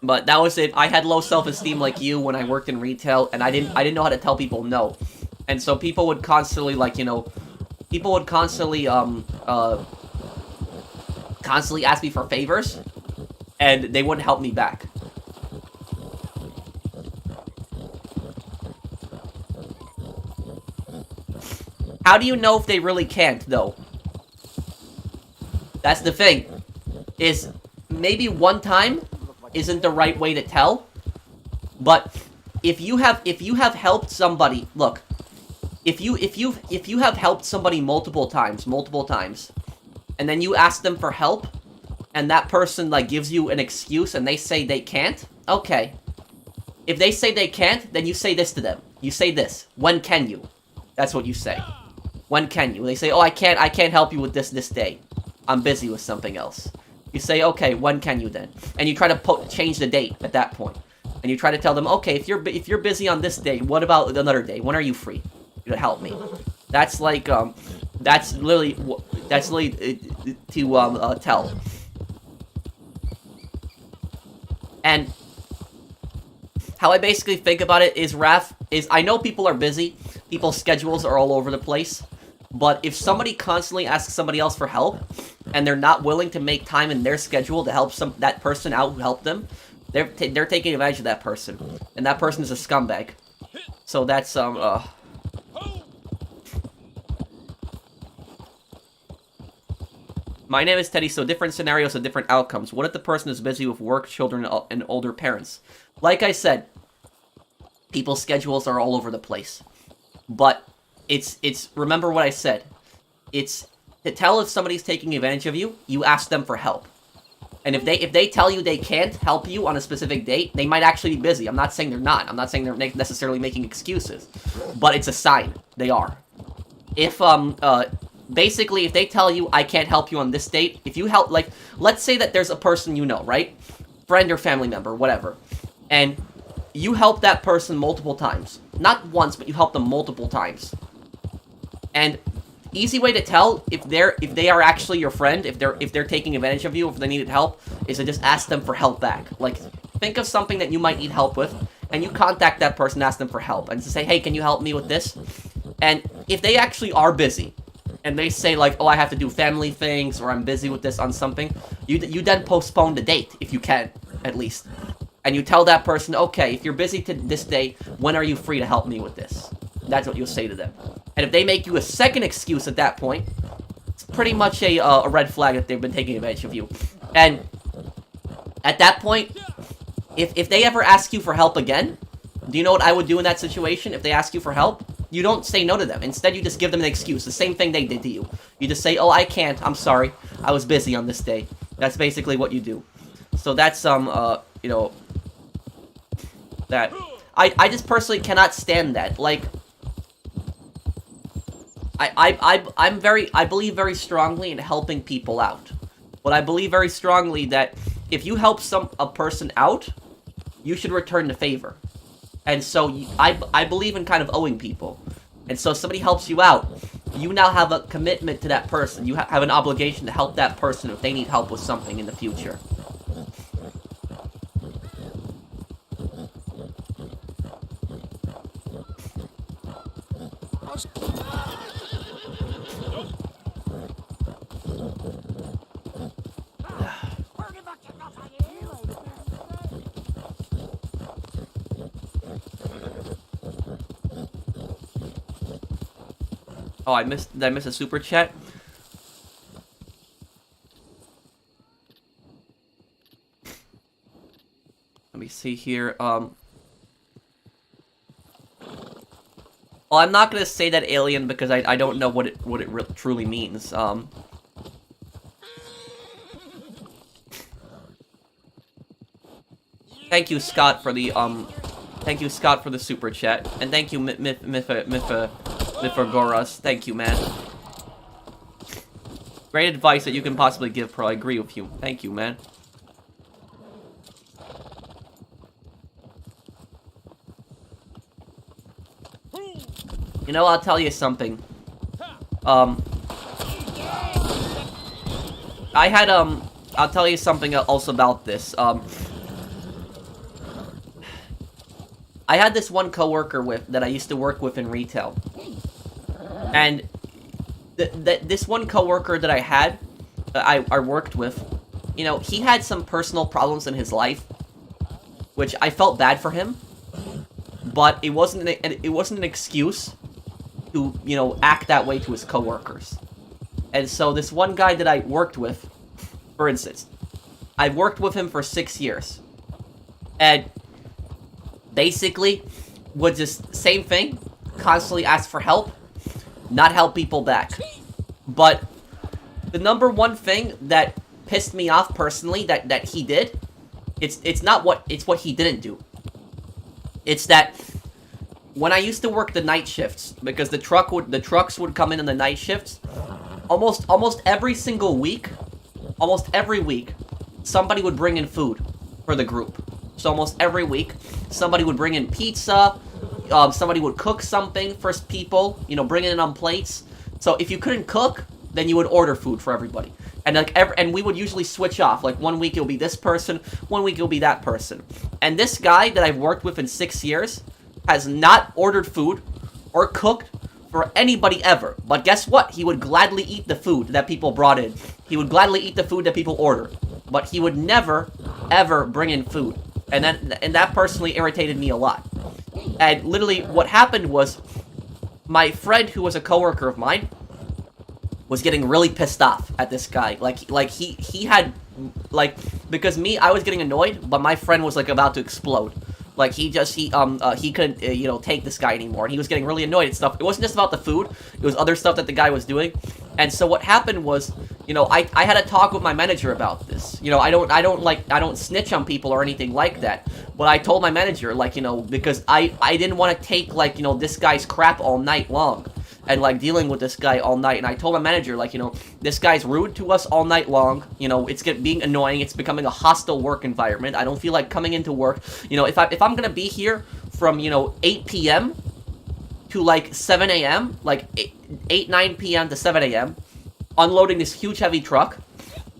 But that was it. I had low self-esteem like you when I worked in retail, and I didn't know how to tell people no. And so people would constantly, like, you know, people would constantly ask me for favors, and they wouldn't help me back. How do you know if they really can't, though? That's the thing. Is maybe one time isn't the right way to tell, but if you have helped somebody, look, if you have helped somebody multiple times, and then you ask them for help, and that person, like, gives you an excuse, and they say they can't, okay. If they say they can't, then you say this to them. You say this: when can you? That's what you say. When can you? They say, oh, I can't help you with this day. I'm busy with something else. You say, okay, when can you then? And you try to change the date at that point. And you try to tell them, okay, if you're busy on this day, what about another day? When are you free to help me? That's like, that's literally to tell. And how I basically think about it is, Raph, is I know people are busy. People's schedules are all over the place. But if somebody constantly asks somebody else for help, and they're not willing to make time in their schedule to help that person out who helped them, they're taking advantage of that person. And that person is a scumbag. So that's, My name is Teddy, so different scenarios and different outcomes. What if the person is busy with work, children, and older parents? Like I said, people's schedules are all over the place. But it's remember what I said. It's to tell if somebody's taking advantage of you, you ask them for help. And if they tell you they can't help you on a specific date, they might actually be busy. I'm not saying they're not. I'm not saying they're necessarily making excuses. But it's a sign they are. If basically, if they tell you, I can't help you on this date, if you help, like, let's say that there's a person you know, right? Friend or family member, whatever. And you help that person multiple times. Not once, but you help them multiple times. And easy way to tell if they are actually your friend, if they're taking advantage of you, if they needed help, is to just ask them for help back. Like, think of something that you might need help with, and you contact that person, ask them for help, and to say, hey, can you help me with this? And if they actually are busy, and they say, like, oh, I have to do family things, or I'm busy with this on something, you then postpone the date, if you can, at least. And you tell that person, okay, if you're busy to this day, when are you free to help me with this? That's what you'll say to them. And if they make you a second excuse at that point, it's pretty much a red flag that they've been taking advantage of you. And at that point, if they ever ask you for help again, do you know what I would do in that situation if they ask you for help? You don't say no to them. Instead, you just give them an excuse. The same thing they did to you. You just say, oh, I can't. I'm sorry. I was busy on this day. That's basically what you do. So that's, you know, that. I just personally cannot stand that. Like, I believe very strongly in helping people out. But I believe very strongly that if you help a person out, you should return the favor. And so I believe in kind of owing people. And so if somebody helps you out, you now have a commitment to that person. You have an obligation to help that person if they need help with something in the future. Oh, did I miss a super chat? Let me see here. Well, I'm not gonna say that alien because I don't know what it truly means. Thank you, Scott, for the super chat, and thank you, Mythagoras. Thank you, man. Great advice that you can possibly give, Pro. I agree with you. Thank you, man. You know, I'll tell you something. I'll tell you something else about this. I had this one coworker that I used to work with in retail. And this one coworker that I had, I worked with, you know, he had some personal problems in his life, which I felt bad for him, but it wasn't an excuse to, you know, act that way to his coworkers. And so this one guy that I worked with, for instance, I worked with him for 6 years, and basically would just same thing, constantly ask for help, not help people back. But the number one thing that pissed me off personally that he did, it's what he didn't do. It's that when I used to work the night shifts, because the trucks would come in the night shifts, almost every single week, almost every week, somebody would bring in food for the group. So almost every week, somebody would bring in pizza, somebody would cook something for people, you know, bring it in on plates. So if you couldn't cook, then you would order food for everybody. And and we would usually switch off. Like 1 week it'll be this person, 1 week it'll be that person. And this guy that I've worked with in 6 years has not ordered food or cooked for anybody ever. But guess what? He would gladly eat the food that people brought in. He would gladly eat the food that people ordered. But he would never, ever bring in food. And that personally irritated me a lot. And literally what happened was, my friend who was a coworker of mine was getting really pissed off at this guy. Like he had, like, because I was getting annoyed, but my friend was like about to explode. Like he couldn't, you know, take this guy anymore, and he was getting really annoyed at stuff. It wasn't just about the food; it was other stuff that the guy was doing. And so what happened was, you know, I had a talk with my manager about this. You know, I don't snitch on people or anything like that. But I told my manager, like, you know, because I didn't want to take, like, you know, this guy's crap all night long. And, like, dealing with this guy all night. And I told my manager, like, you know, this guy's rude to us all night long. You know, it's being annoying. It's becoming a hostile work environment. I don't feel like coming into work. You know, if I'm gonna be here from, you know, 8 p.m. to, like, 7 a.m., like, 9 p.m. to 7 a.m., unloading this huge heavy truck,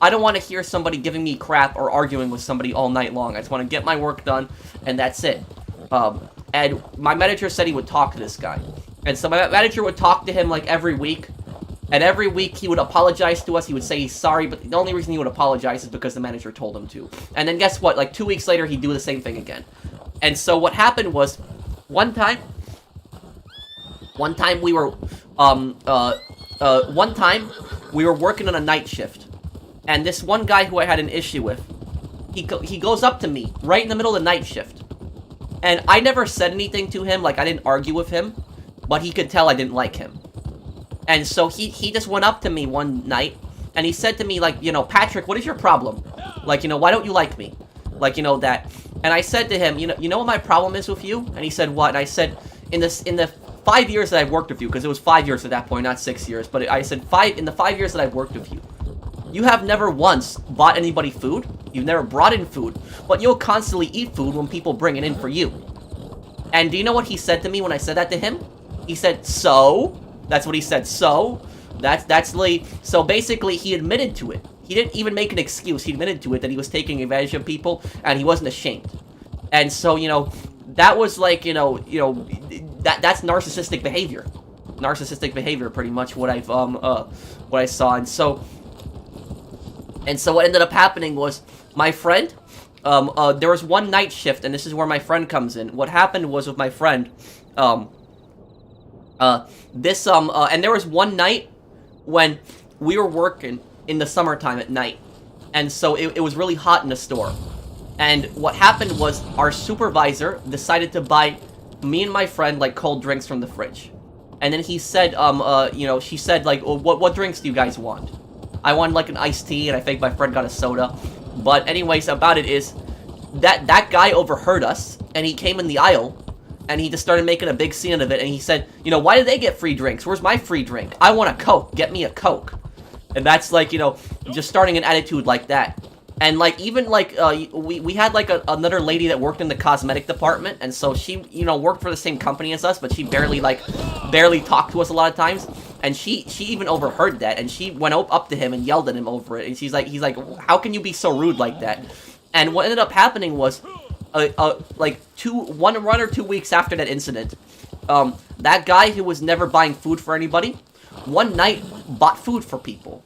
I don't want to hear somebody giving me crap or arguing with somebody all night long. I just want to get my work done, and that's it. And my manager said he would talk to this guy. And so my manager would talk to him, like, every week. And every week he would apologize to us. He would say he's sorry, but the only reason he would apologize is because the manager told him to. And then guess what? Like, 2 weeks later, he'd do the same thing again. And so what happened was, one time we were working on a night shift. And this one guy who I had an issue with, he goes up to me right in the middle of the night shift. And I never said anything to him, like, I didn't argue with him, but he could tell I didn't like him. And so he just went up to me one night, and he said to me, like, you know, Patrick, what is your problem? Like, you know, why don't you like me? Like, you know, that. And I said to him, you know what my problem is with you? And he said, what? And I said, in the 5 years that I've worked with you, because it was 5 years at that point, not 6 years, but I said, in the 5 years that I've worked with you, you have never once bought anybody food. You've never brought in food, but you'll constantly eat food when people bring it in for you. And do you know what he said to me when I said that to him? He said, so? That's what he said, so? That's like, so basically he admitted to it. He didn't even make an excuse. He admitted to it that he was taking advantage of people, and he wasn't ashamed. And so, you know, that was like, you know, that's narcissistic behavior. narcissistic behavior, pretty much what I saw. And so what ended up happening was my friend, there was one night shift, and this is where my friend comes in. What happened was with my friend, and there was one night when we were working in the summertime at night, and so it was really hot in the store. And what happened was our supervisor decided to buy me and my friend like cold drinks from the fridge. And then he said, she said like, what drinks do you guys want? I wanted like an iced tea, and I think my friend got a soda. But anyways, about it is that guy overheard us, and he came in the aisle, and he just started making a big scene of it, and he said, why did they get free drinks? Where's my free drink? I want a Coke. Get me a Coke. And that's like, just starting an attitude like that. And like, even like, we had like another lady that worked in the cosmetic department, and so she, worked for the same company as us, but she barely talked to us a lot of times. And she even overheard that, and she went up to him and yelled at him over it. And he's like, how can you be so rude like that? And what ended up happening was, like 1 or 2 weeks after that incident, that guy who was never buying food for anybody, one night bought food for people.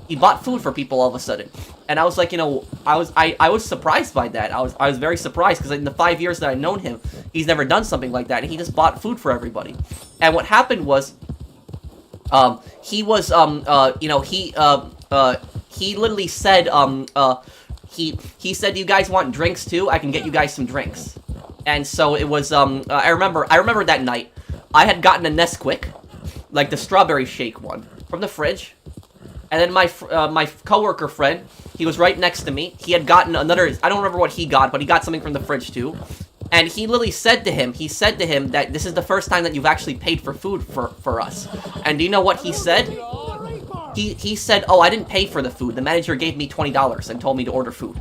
He bought food for people all of a sudden, and I was like, I was surprised by that. I was very surprised, because in the 5 years that I've known him, he's never done something like that, and he just bought food for everybody. And what happened was, he was, he literally said, he said, "You guys want drinks too? I can get you guys some drinks." And so it was, I remember that night, I had gotten a Nesquik, like the strawberry shake one, from the fridge. And then my coworker friend, he was right next to me. He had gotten another, I don't remember what he got, but he got something from the fridge too. And he literally said to him, that this is the first time that you've actually paid for food for us. And do you know what he said? He said, "Oh, I didn't pay for the food. The manager gave me $20 and told me to order food."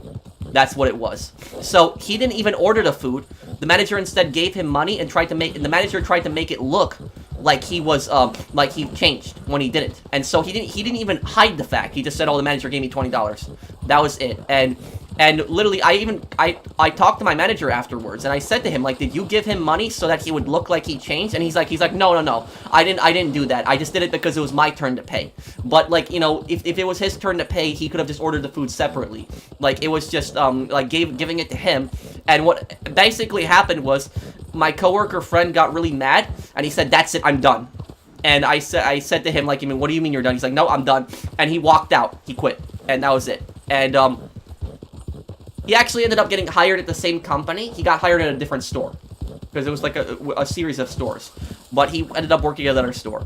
That's what it was. So he didn't even order the food. The manager instead gave him money and the manager tried to make it look like he was, like he changed when he didn't. And so he didn't even hide the fact. He just said, "Oh, the manager gave me $20. That was it. And literally, I talked to my manager afterwards, and I said to him, like, "Did you give him money so that he would look like he changed?" And he's like, no, I didn't do that. I just did it because it was my turn to pay. But, like, if it was his turn to pay, he could have just ordered the food separately. Like, it was just, like, giving it to him. And what basically happened was, my coworker friend got really mad, and he said, "That's it, I'm done." And I said to him, like, "What do you mean you're done?" He's like, "No, I'm done." And he walked out. He quit. And that was it. And, he actually ended up getting hired at the same company. He got hired at a different store, because it was like a series of stores. But he ended up working at another store.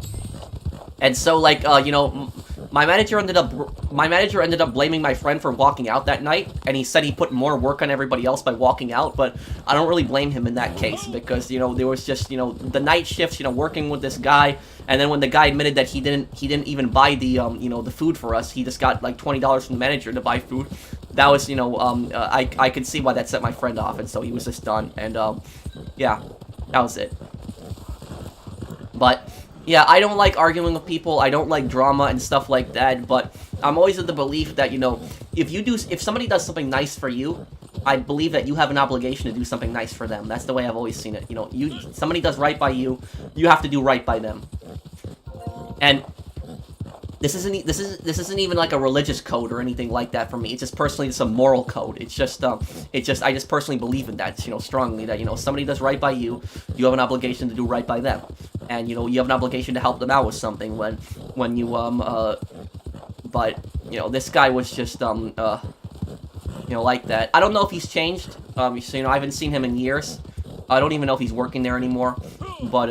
And so, like, my manager ended up blaming my friend for walking out that night, and he said he put more work on everybody else by walking out, but I don't really blame him in that case, because, there was just, the night shifts, working with this guy, and then when the guy admitted that he didn't even buy the, the food for us, he just got, like, $20 from the manager to buy food. That was, I could see why that set my friend off, and so he was just done, and, yeah, that was it. But yeah, I don't like arguing with people, I don't like drama and stuff like that, but I'm always of the belief that, if somebody does something nice for you, I believe that you have an obligation to do something nice for them. That's the way I've always seen it. Somebody does right by you, you have to do right by them. And this isn't even like a religious code or anything like that for me. It's just personally a moral code. I just personally believe in that, strongly, that, somebody does right by you, you have an obligation to do right by them. And, you have an obligation to help them out with something when you, but, this guy was just, like that. I don't know if he's changed, I haven't seen him in years. I don't even know if he's working there anymore, but,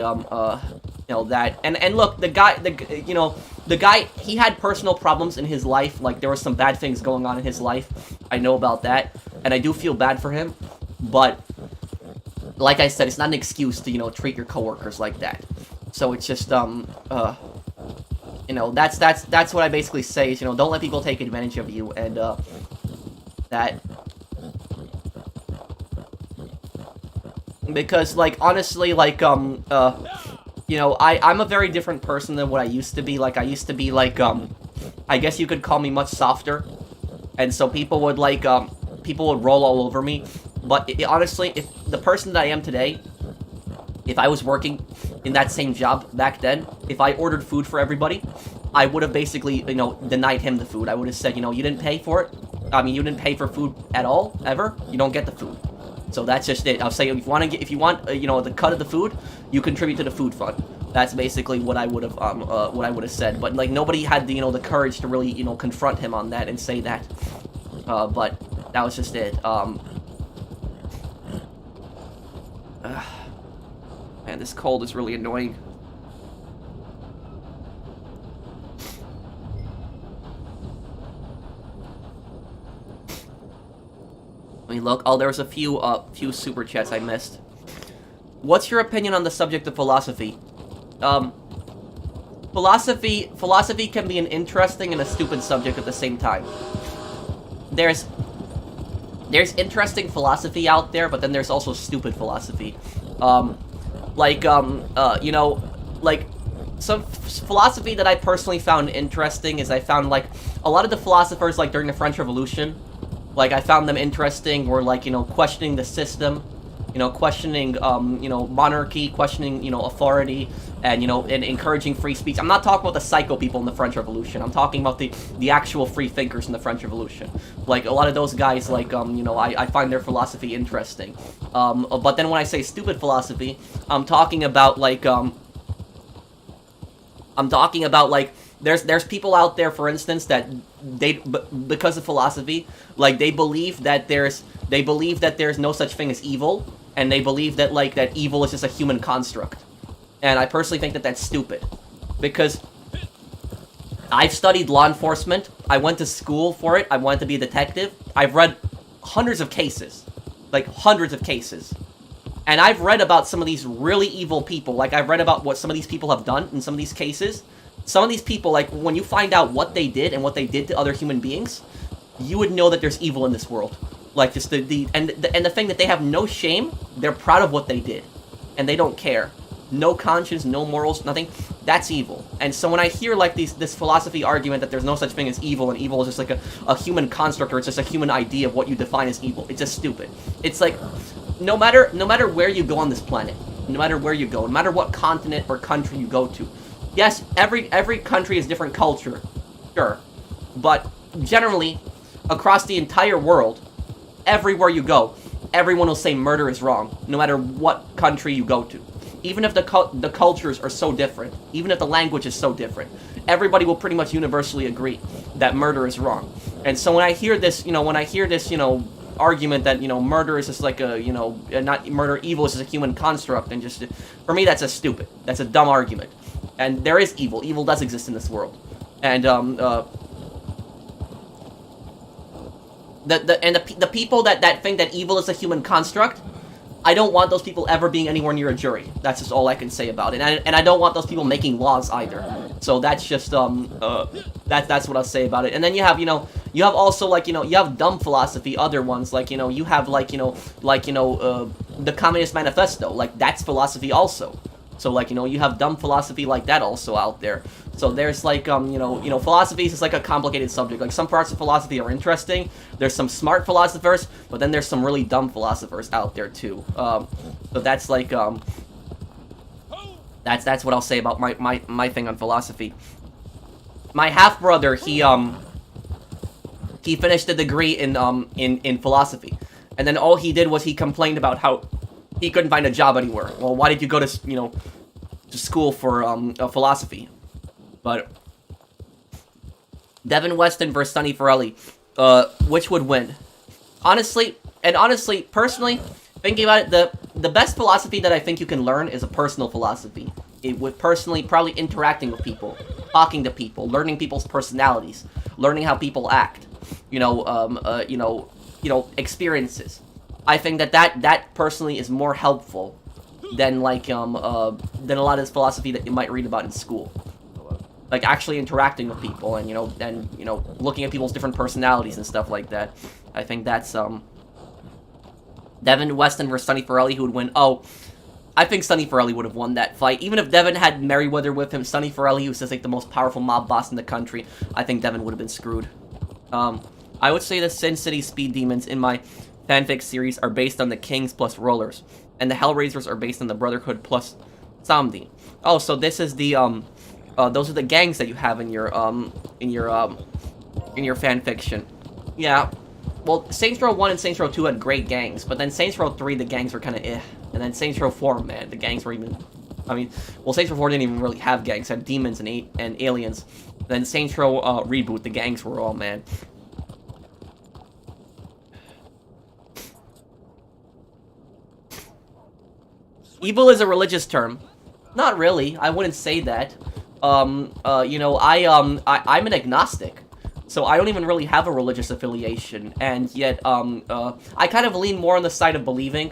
that, and look, the guy, he had personal problems in his life, like, there were some bad things going on in his life, I know about that, and I do feel bad for him, but, like I said, it's not an excuse to, treat your coworkers like that. So it's just, that's what I basically say is, don't let people take advantage of you, and, that, because, like, honestly, like, I'm a very different person than what I used to be. Like, I used to be, like, I guess you could call me much softer, and so people would, like, people would roll all over me, but honestly, if the person that I am today, if I was working in that same job back then, if I ordered food for everybody, I would have basically, you know, denied him the food. I would have said, you know, you didn't pay for it. I mean, you didn't pay for food at all, ever. You don't get the food. So that's just it. I'll say if you want, you know, the cut of the food, you contribute to the food fund. That's basically what I would have said. But like nobody had the, you know, the courage to really, you know, confront him on that and say that. But that was just it. Man, this cold is really annoying. Let me look. Oh, there was a few super chats I missed. What's your opinion on the subject of philosophy? Philosophy can be an interesting and a stupid subject at the same time. There's interesting philosophy out there, but then there's also stupid philosophy. You know, like, some philosophy that I personally found interesting is I found, like, a lot of the philosophers, like, during the French Revolution, like, I found them interesting, were, like, you know, questioning the system, you know, questioning, you know, monarchy, questioning, you know, authority, and, you know, and encouraging free speech. I'm not talking about the psycho people in the French Revolution. I'm talking about the actual free thinkers in the French Revolution. Like, a lot of those guys, like, you know, I find their philosophy interesting. But then when I say stupid philosophy, I'm talking about, like, there's people out there, for instance, that because of philosophy, like, they believe that there's no such thing as evil, and they believe that, like, that evil is just a human construct. And I personally think that that's stupid. Because I've studied law enforcement, I went to school for it, I wanted to be a detective, I've read hundreds of cases. Like, hundreds of cases. And I've read about some of these really evil people, like, I've read about what some of these people have done in some of these cases. Some of these people, like, when you find out what they did and what they did to other human beings, you would know that there's evil in this world. Like, just and the thing that they have no shame, they're proud of what they did. And they don't care. No conscience, no morals, nothing. That's evil. And so when I hear, like, this philosophy argument that there's no such thing as evil, and evil is just, like, a human construct, or it's just a human idea of what you define as evil, it's just stupid. It's like, no matter where you go on this planet, no matter where you go, no matter what continent or country you go to, yes, every country has different culture, sure. But generally, across the entire world, everywhere you go, everyone will say murder is wrong, no matter what country you go to. Even if the cultures are so different, even if the language is so different, everybody will pretty much universally agree that murder is wrong. And so when I hear this, you know, argument that, you know, murder is just like a, you know, not murder, evil is just a human construct, and just, for me, that's a dumb argument. And there is evil. Evil does exist in this world. And, the people that think that evil is a human construct, I don't want those people ever being anywhere near a jury. That's just all I can say about it. And I don't want those people making laws either. So that's just, that's what I'll say about it. And then you have also, like, you know, you have dumb philosophy, other ones, like, you know, you have, like, the Communist Manifesto, like, that's philosophy also. So, like, you know, you have dumb philosophy like that also out there. So there's, like, philosophy is just, like, a complicated subject. Like, some parts of philosophy are interesting. There's some smart philosophers, but then there's some really dumb philosophers out there, too. So that's, like, that's what I'll say about my thing on philosophy. My half-brother, he finished a degree in philosophy. And then all he did was he complained about how he couldn't find a job anywhere. Well, why did you go to, you know, to school for philosophy? But Devin Weston versus Sonny Forelli, which would win? Honestly, personally, thinking about it, the best philosophy that I think you can learn is a personal philosophy. With personally, probably interacting with people, talking to people, learning people's personalities, learning how people act, experiences. I think that personally is more helpful than a lot of this philosophy that you might read about in school. Like actually interacting with people and looking at people's different personalities and stuff like that. I think that's Devin Weston versus Sonny Forelli, who would win. Oh, I think Sonny Forelli would have won that fight. Even if Devin had Merriweather with him, Sonny Forelli, who's just like the most powerful mob boss in the country, I think Devin would have been screwed. I would say the Sin City Speed Demons in my fanfic series are based on the Kings plus Rollers. and the Hellraisers are based on the Brotherhood plus Samdi. Oh, so this is the those are the gangs that you have in your fan fiction. Yeah. Well, Saints Row 1 and Saints Row 2 had great gangs, but then Saints Row 3 the gangs were kind of and then Saints Row 4, man, the gangs were even. I mean, well, Saints Row 4 didn't even really have gangs; it had demons and aliens. Then Saints Row reboot, the gangs were all, man. Evil is a religious term. Not really. I wouldn't say that. You know, I'm an agnostic. So I don't even really have a religious affiliation. And yet, I kind of lean more on the side of believing.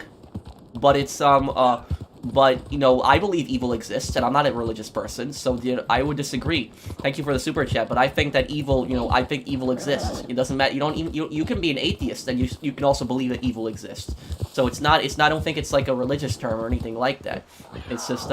But it's, but, you know, I believe evil exists, and I'm not a religious person, so I would disagree. Thank you for the super chat, but I think that evil, you know, I think evil exists. It doesn't matter, you can be an atheist, and you can also believe that evil exists. So it's not, I don't think it's like a religious term or anything like that. It's just,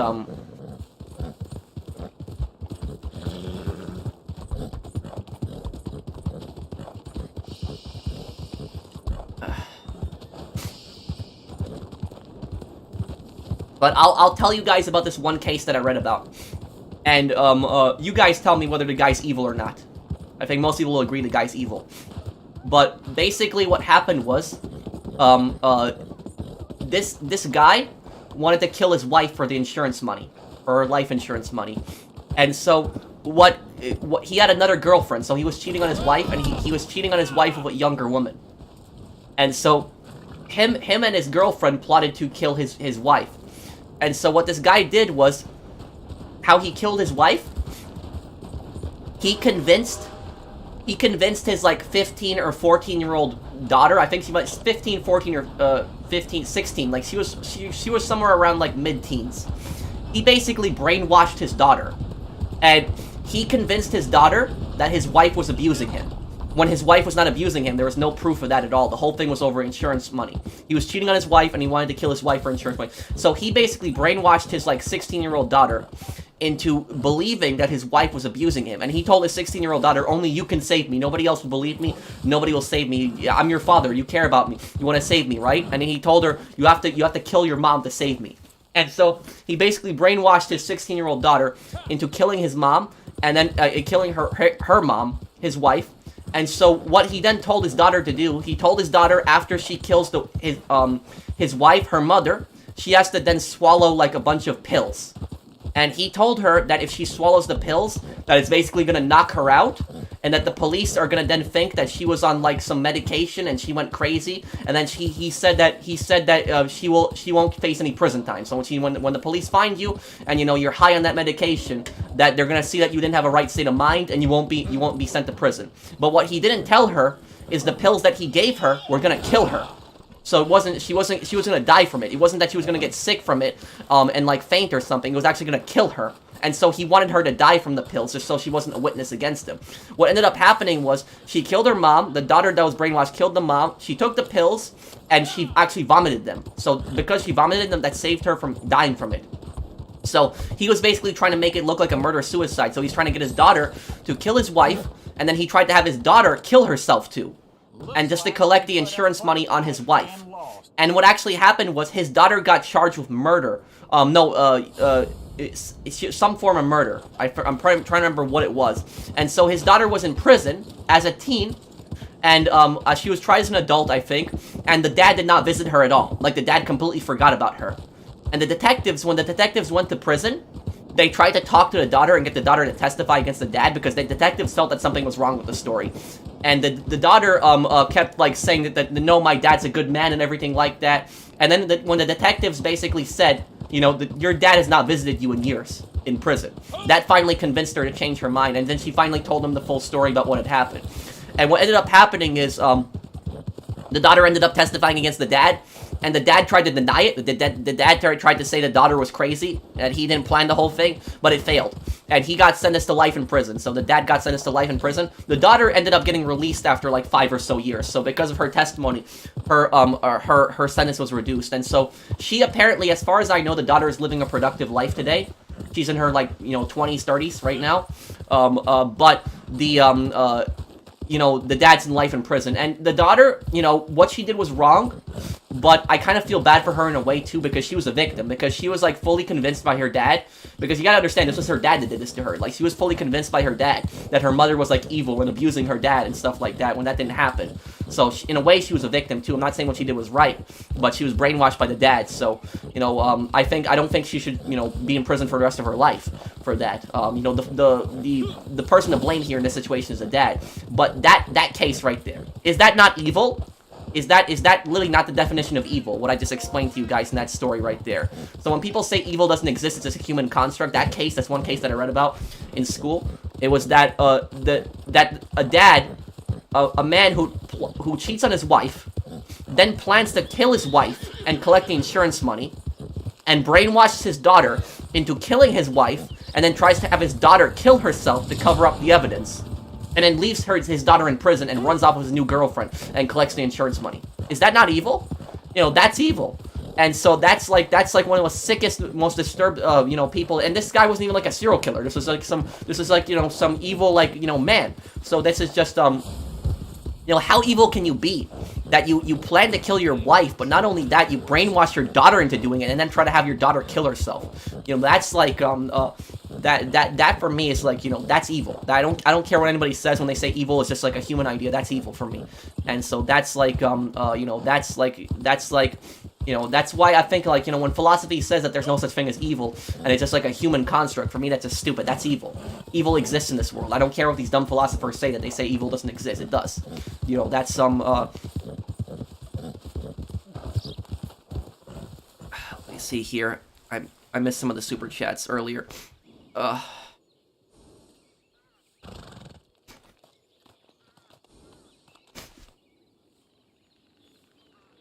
But I'll tell you guys about this one case that I read about. And, you guys tell me whether the guy's evil or not. I think most people will agree the guy's evil. But basically what happened was, this guy wanted to kill his wife for the insurance money. For her life insurance money. And so, he had another girlfriend, so he was cheating on his wife, and he was cheating on his wife with a younger woman. And so, him and his girlfriend plotted to kill his wife. And so what this guy did was, how he killed his wife, he convinced his, like, 15 or 14-year-old daughter, I think she was 15, 14, or 15, 16, like, she was somewhere around, like, mid-teens. He basically brainwashed his daughter, and he convinced his daughter that his wife was abusing him. When his wife was not abusing him, there was no proof of that at all. The whole thing was over insurance money. He was cheating on his wife, and he wanted to kill his wife for insurance money. So he basically brainwashed his, like, 16-year-old daughter into believing that his wife was abusing him. And he told his 16-year-old daughter, only you can save me. Nobody else will believe me. Nobody will save me. I'm your father. You care about me. You want to save me, right? And then he told her, you have to kill your mom to save me. And so he basically brainwashed his 16-year-old daughter into killing his mom, and then killing her mom, his wife. And so what he then told his daughter to do, he told his daughter after she kills his wife, her mother, she has to then swallow like a bunch of pills. And he told her that if she swallows the pills, that it's basically going to knock her out, and that the police are going to then think that she was on like some medication and she went crazy, and then he said that she won't face any prison time. So when the police find you and, you know, you're high on that medication, that they're going to see that you didn't have a right state of mind, and you won't be sent to prison. But what he didn't tell her is the pills that he gave her were going to kill her. So she was gonna die from it. It wasn't that she was gonna get sick from it, and like faint or something. It was actually gonna kill her. And so he wanted her to die from the pills, just so she wasn't a witness against him. What ended up happening was, she killed her mom, the daughter that was brainwashed killed the mom, she took the pills, and she actually vomited them. So because she vomited them, that saved her from dying from it. So he was basically trying to make it look like a murder-suicide. So he's trying to get his daughter to kill his wife, and then he tried to have his daughter kill herself too. And just to collect the insurance money on his wife. And what actually happened was his daughter got charged with murder. It's some form of murder. I'm trying to remember what it was. And so his daughter was in prison as a teen. And she was tried as an adult, I think. And the dad did not visit her at all. Like, the dad completely forgot about her. And the detectives, when the detectives went to prison, they tried to talk to the daughter and get the daughter to testify against the dad, because the detectives felt that something was wrong with the story. And the daughter kept like saying that no, my dad's a good man and everything like that. And then when the detectives basically said, you know, your dad has not visited you in years in prison, that finally convinced her to change her mind. And then she finally told him the full story about what had happened. And what ended up happening is the daughter ended up testifying against the dad. And the dad tried to deny it. The dad tried to say the daughter was crazy, and he didn't plan the whole thing, but it failed. And he got sentenced to life in prison. So the dad got sentenced to life in prison. The daughter ended up getting released after like 5 or so years. So because of her testimony, her sentence was reduced. And so she apparently, as far as I know, the daughter is living a productive life today. She's in her, like, you know, 20s, 30s right now. But the you know, the dad's in life in prison. And the daughter, you know, what she did was wrong, but I kind of feel bad for her in a way too, because she was a victim, because she was like fully convinced by her dad, because you gotta understand, this was her dad that did this to her. Like, she was fully convinced by her dad that her mother was like evil and abusing her dad and stuff like that, when that didn't happen. So in a way, she was a victim too. I'm not saying what she did was right, but she was brainwashed by the dad. So, you know, I don't think she should, you know, be in prison for the rest of her life for that. You know, the person to blame here in this situation is the dad. But that case right there, is that not evil? Is that literally not the definition of evil, what I just explained to you guys in that story right there? So when people say evil doesn't exist, it's just a human construct, that case, that's one case that I read about in school, it was that, a man who cheats on his wife, then plans to kill his wife and collect the insurance money, and brainwashes his daughter into killing his wife, and then tries to have his daughter kill herself to cover up the evidence. And then leaves his daughter in prison and runs off with his new girlfriend and collects the insurance money. Is that not evil? You know, that's evil. And so that's like one of the sickest, most disturbed, you know, people. And this guy wasn't even like a serial killer. This was like, you know, some evil, like, you know, man. So this is just, you know, how evil can you be? That you plan to kill your wife, but not only that, you brainwash your daughter into doing it, and then try to have your daughter kill herself. You know, that's like, that for me is like, you know, that's evil. I don't care what anybody says when they say evil is just like a human idea. That's evil for me. And so that's like, you know, that's like, you know, that's why I think, like, you know, when philosophy says that there's no such thing as evil, and it's just like a human construct, for me that's just stupid. That's evil. Evil exists in this world. I don't care what these dumb philosophers say, that they say evil doesn't exist. It does. You know, that's some, let me see here. I missed some of the super chats earlier.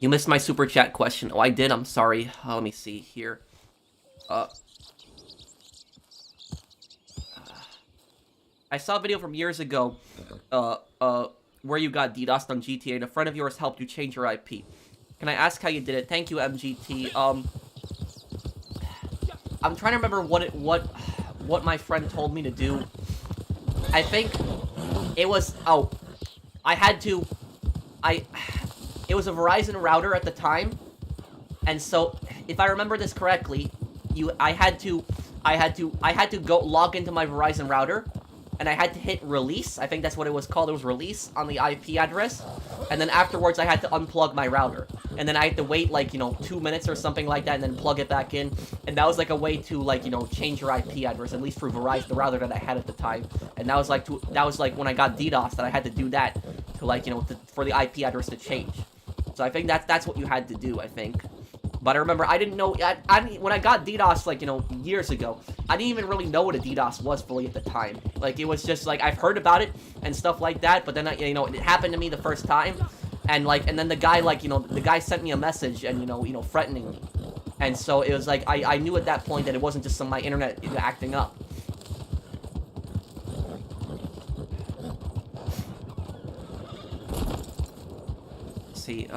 You missed my super chat question. Oh, I did. I'm sorry. Let me see here. I saw a video from years ago, where you got DDoSed on GTA, and a friend of yours helped you change your IP. Can I ask how you did it? Thank you, MGT. I'm trying to remember what my friend told me to do. I think it was, it was a Verizon router at the time, and so if I remember this correctly, I had to go log into my Verizon router, and I had to hit release. I think that's what it was called. It was release on the IP address, and then afterwards I had to unplug my router, and then I had to wait like, you know, 2 minutes or something like that, and then plug it back in, and that was like a way to, like, you know, change your IP address, at least for Verizon, the router that I had at the time, and that was like when I got DDoS that I had to do that to, like, you know, for the IP address to change. So I think that's what you had to do, I think. But I remember I didn't know, when I got DDoS, like, you know, years ago, I didn't even really know what a DDoS was fully at the time. Like, it was just, like, I've heard about it and stuff like that, but then, you know, it happened to me the first time, and, like, and then the guy, like, you know, the guy sent me a message and, you know, threatening me. And so it was like, I knew at that point that it wasn't just my internet acting up. Let's see,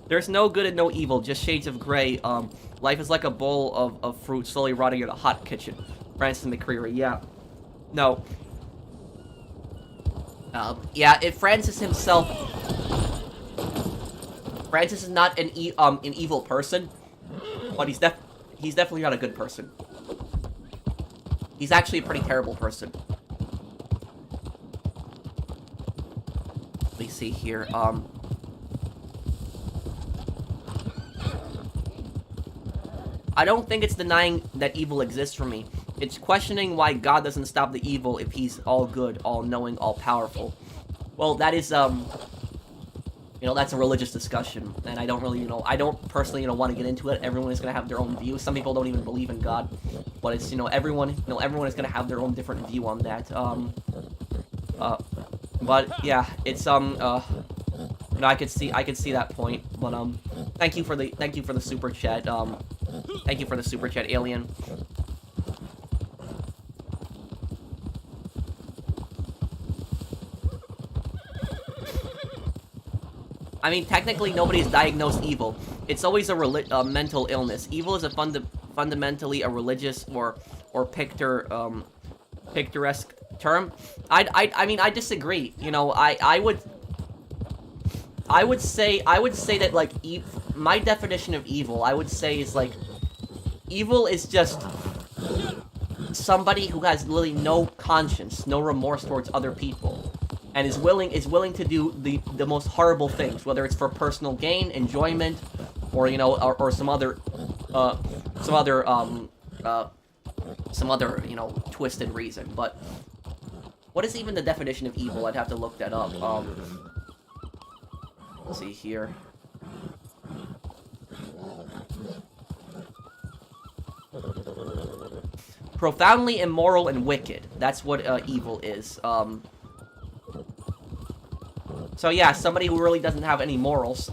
there's no good and no evil, just shades of gray. Life is like a bowl of fruit slowly rotting in a hot kitchen. Francis McCreary, yeah. No. Yeah, if Francis himself... Francis is not an evil person, but he's definitely not a good person. He's actually a pretty terrible person. Let me see here, I don't think it's denying that evil exists for me. It's questioning why God doesn't stop the evil if he's all good, all-knowing, all-powerful. Well, that is, you know, that's a religious discussion, and I don't really, you know, I don't personally, you know, want to get into it. Everyone is going to have their own view. Some people don't even believe in God, but it's, you know, everyone is going to have their own different view on that. But yeah, it's, you know, I could see that point, but, thank you for the super chat, thank you for the super chat, Alien. I mean, technically, nobody's diagnosed evil. It's always a mental illness. Evil is fundamentally a religious or picturesque term. I mean, I disagree. You know, I would say that, like, my definition of evil, I would say, is like, evil is just somebody who has literally no conscience, no remorse towards other people, and is willing to do the most horrible things, whether it's for personal gain, enjoyment, or, you know, or some other you know, twisted reason. But what is even the definition of evil? I'd have to look that up. Let's see here. Profoundly immoral and wicked. That's what evil is. So yeah, somebody who really doesn't have any morals.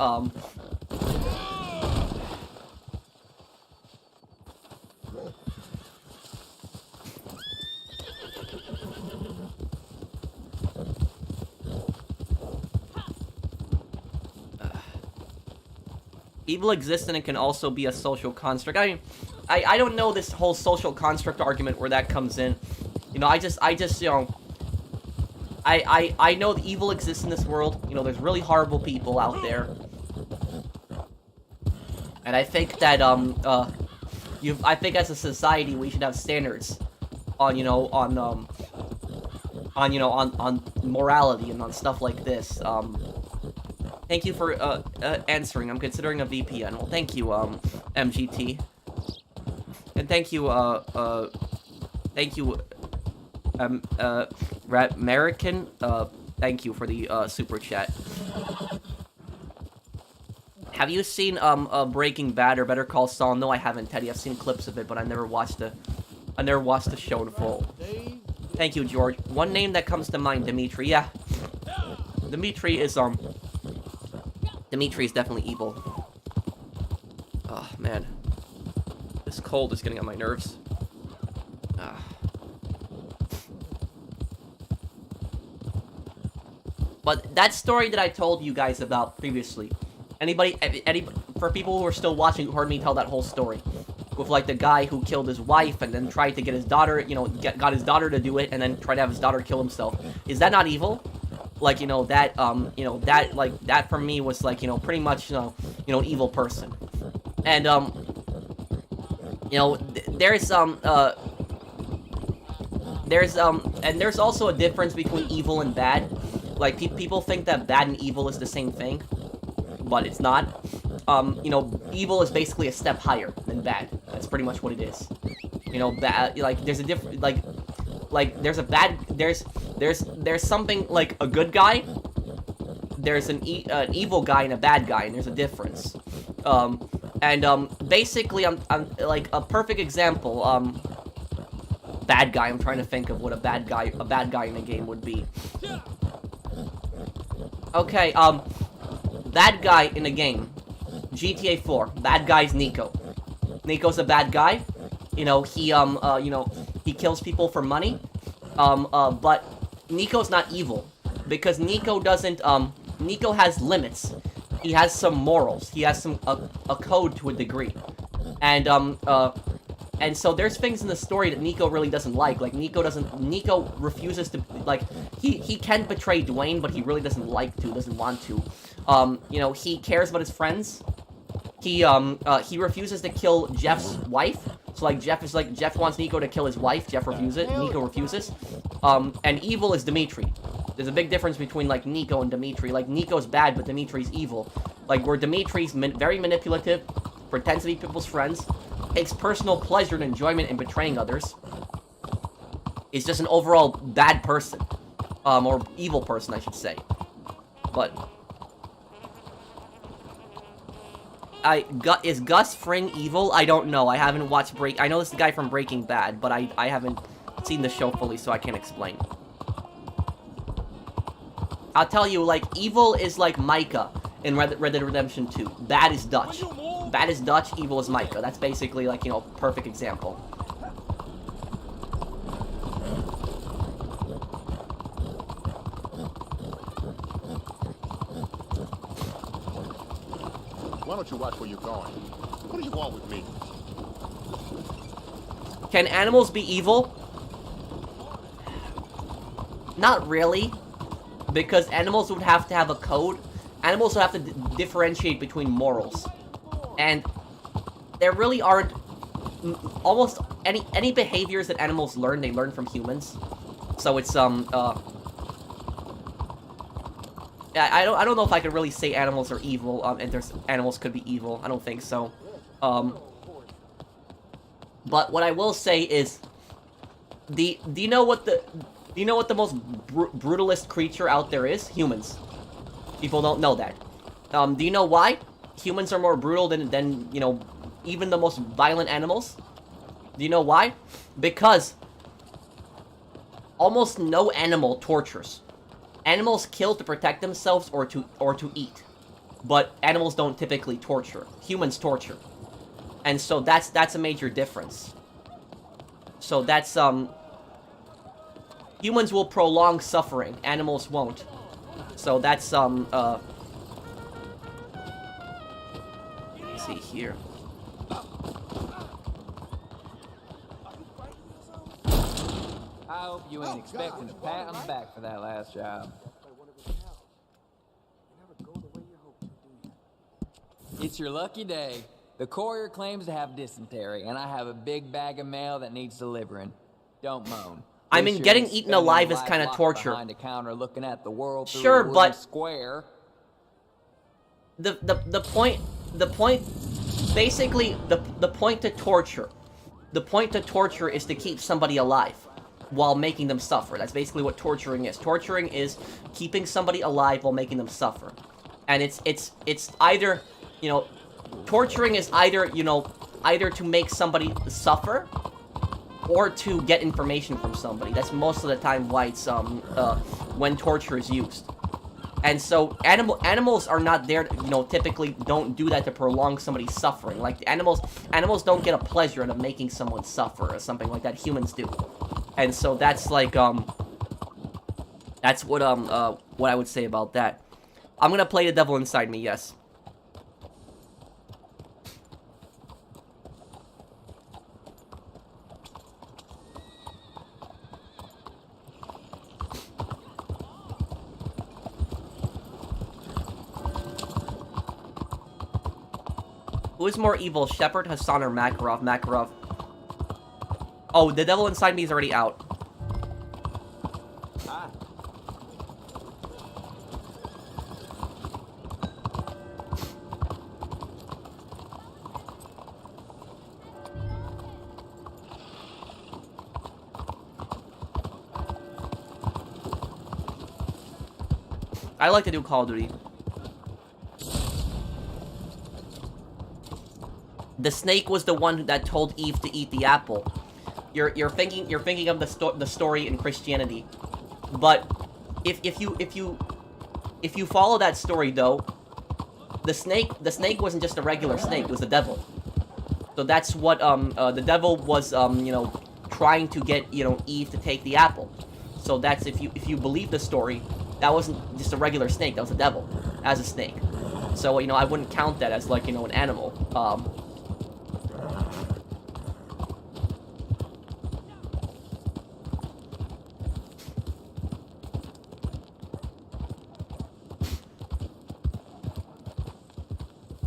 Evil exists and it can also be a social construct. I mean, I don't know this whole social construct argument where that comes in. You know, I just, you know, I know that evil exists in this world. You know, there's really horrible people out there. And I think that, I think as a society we should have standards on, you know, on morality and on stuff like this. Thank you for, answering. I'm considering a VPN. Well, thank you, MGT. And thank you, American, thank you for the, super chat. Have you seen, Breaking Bad or Better Call Saul? No, I haven't, Teddy. I've seen clips of it, but I never watched the show in full. Thank you, George. One name that comes to mind, Dimitri. Yeah. Dimitri is definitely evil. Oh, man. This cold is getting on my nerves. But that story that I told you guys about previously, for people who are still watching who heard me tell that whole story, with, like, the guy who killed his wife and then tried to get his daughter, you know, got his daughter to do it and then tried to have his daughter kill himself. Is that not evil? Like, you know, that, like, that for me was, like, you know, pretty much, you know, an evil person. And, you know, there's also a difference between evil and bad. Like, people think that bad and evil is the same thing, but it's not. You know, evil is basically a step higher than bad. That's pretty much what it is. You know, bad, like, there's a different, like, there's a bad, there's something like a good guy, there's an evil guy and a bad guy, and there's a difference. Basically, I'm like, a perfect example, bad guy, I'm trying to think of what a bad guy in a game would be. Okay, bad guy in a game, GTA 4, bad guy's Nico. Nico's a bad guy, you know, he kills people for money, but Nico's not evil, because Nico doesn't, Nico has limits. He has some morals. He has a code to a degree. And so there's things in the story that Nico really doesn't like. Like, Nico refuses to, like, he can betray Dwayne, but he really doesn't want to. You know, he cares about his friends. He refuses to kill Jeff's wife. So, like, Jeff wants Nico to kill his wife. Jeff refuses. Nico refuses. And evil is Dimitri. There's a big difference between, like, Nico and Dimitri. Like, Nico's bad, but Dimitri's evil. Like, where Dimitri's very manipulative, pretends to be people's friends, takes personal pleasure and enjoyment in betraying others, is just an overall bad person. Or evil person, I should say. But is Gus Fring evil? I don't know. I haven't watched I know this is the guy from Breaking Bad, but I haven't seen the show fully, so I can't explain. I'll tell you, like, evil is like Micah in Red Dead Redemption 2. Bad is Dutch. Bad is Dutch, evil is Micah. That's basically, like, you know, perfect example. Why don't you watch where you're going? What do you want with me? Can animals be evil? Not really, because animals would have to have a code. Animals would have to differentiate between morals, and there really aren't almost any behaviors that animals learn. They learn from humans, so it's I don't know if I could really say animals are evil. And there's animals could be evil. I don't think so. But what I will say is, do you know what the most brutalist creature out there is? Humans. People don't know that. Do you know why humans are more brutal than you know, even the most violent animals? Do you know why? Because almost no animal tortures. Animals kill to protect themselves or to eat, but animals don't typically torture. Humans torture, and so that's a major difference. So that's humans will prolong suffering, animals won't. So that's let me see here. I hope you ain't expecting a pat on the back for that last job. It's your lucky day. The courier claims to have dysentery, and I have a big bag of mail that needs delivering. Don't moan. I mean, getting eaten alive is kind of torture. Behind a counter looking at the world through Sure, a wooden but square. the point, basically the point to torture. The point to torture is to keep somebody alive while making them suffer. That's basically what torturing is. Torturing is keeping somebody alive while making them suffer. And it's either, you know, torturing is either, you know, either to make somebody suffer or to get information from somebody. That's most of the time why it's when torture is used. And so animals are not there, you know, typically don't do that to prolong somebody's suffering. Like animals don't get a pleasure out of making someone suffer or something like that. Humans do. And so that's like that's what I would say about that. I'm gonna play the devil inside me, yes. Who is more evil, Shepard, Hassan, or Makarov? Makarov. Oh, the devil inside me is already out. Ah. I like to do Call of Duty. The snake was the one that told Eve to eat the apple. You're thinking of the story in Christianity, but if you follow that story though, the snake wasn't just a regular snake; it was the devil. So that's what the devil was you know, trying to get, you know, Eve to take the apple. So that's if you believe the story, that wasn't just a regular snake; that was the devil as a snake. So, you know, I wouldn't count that as, like, you know, an animal.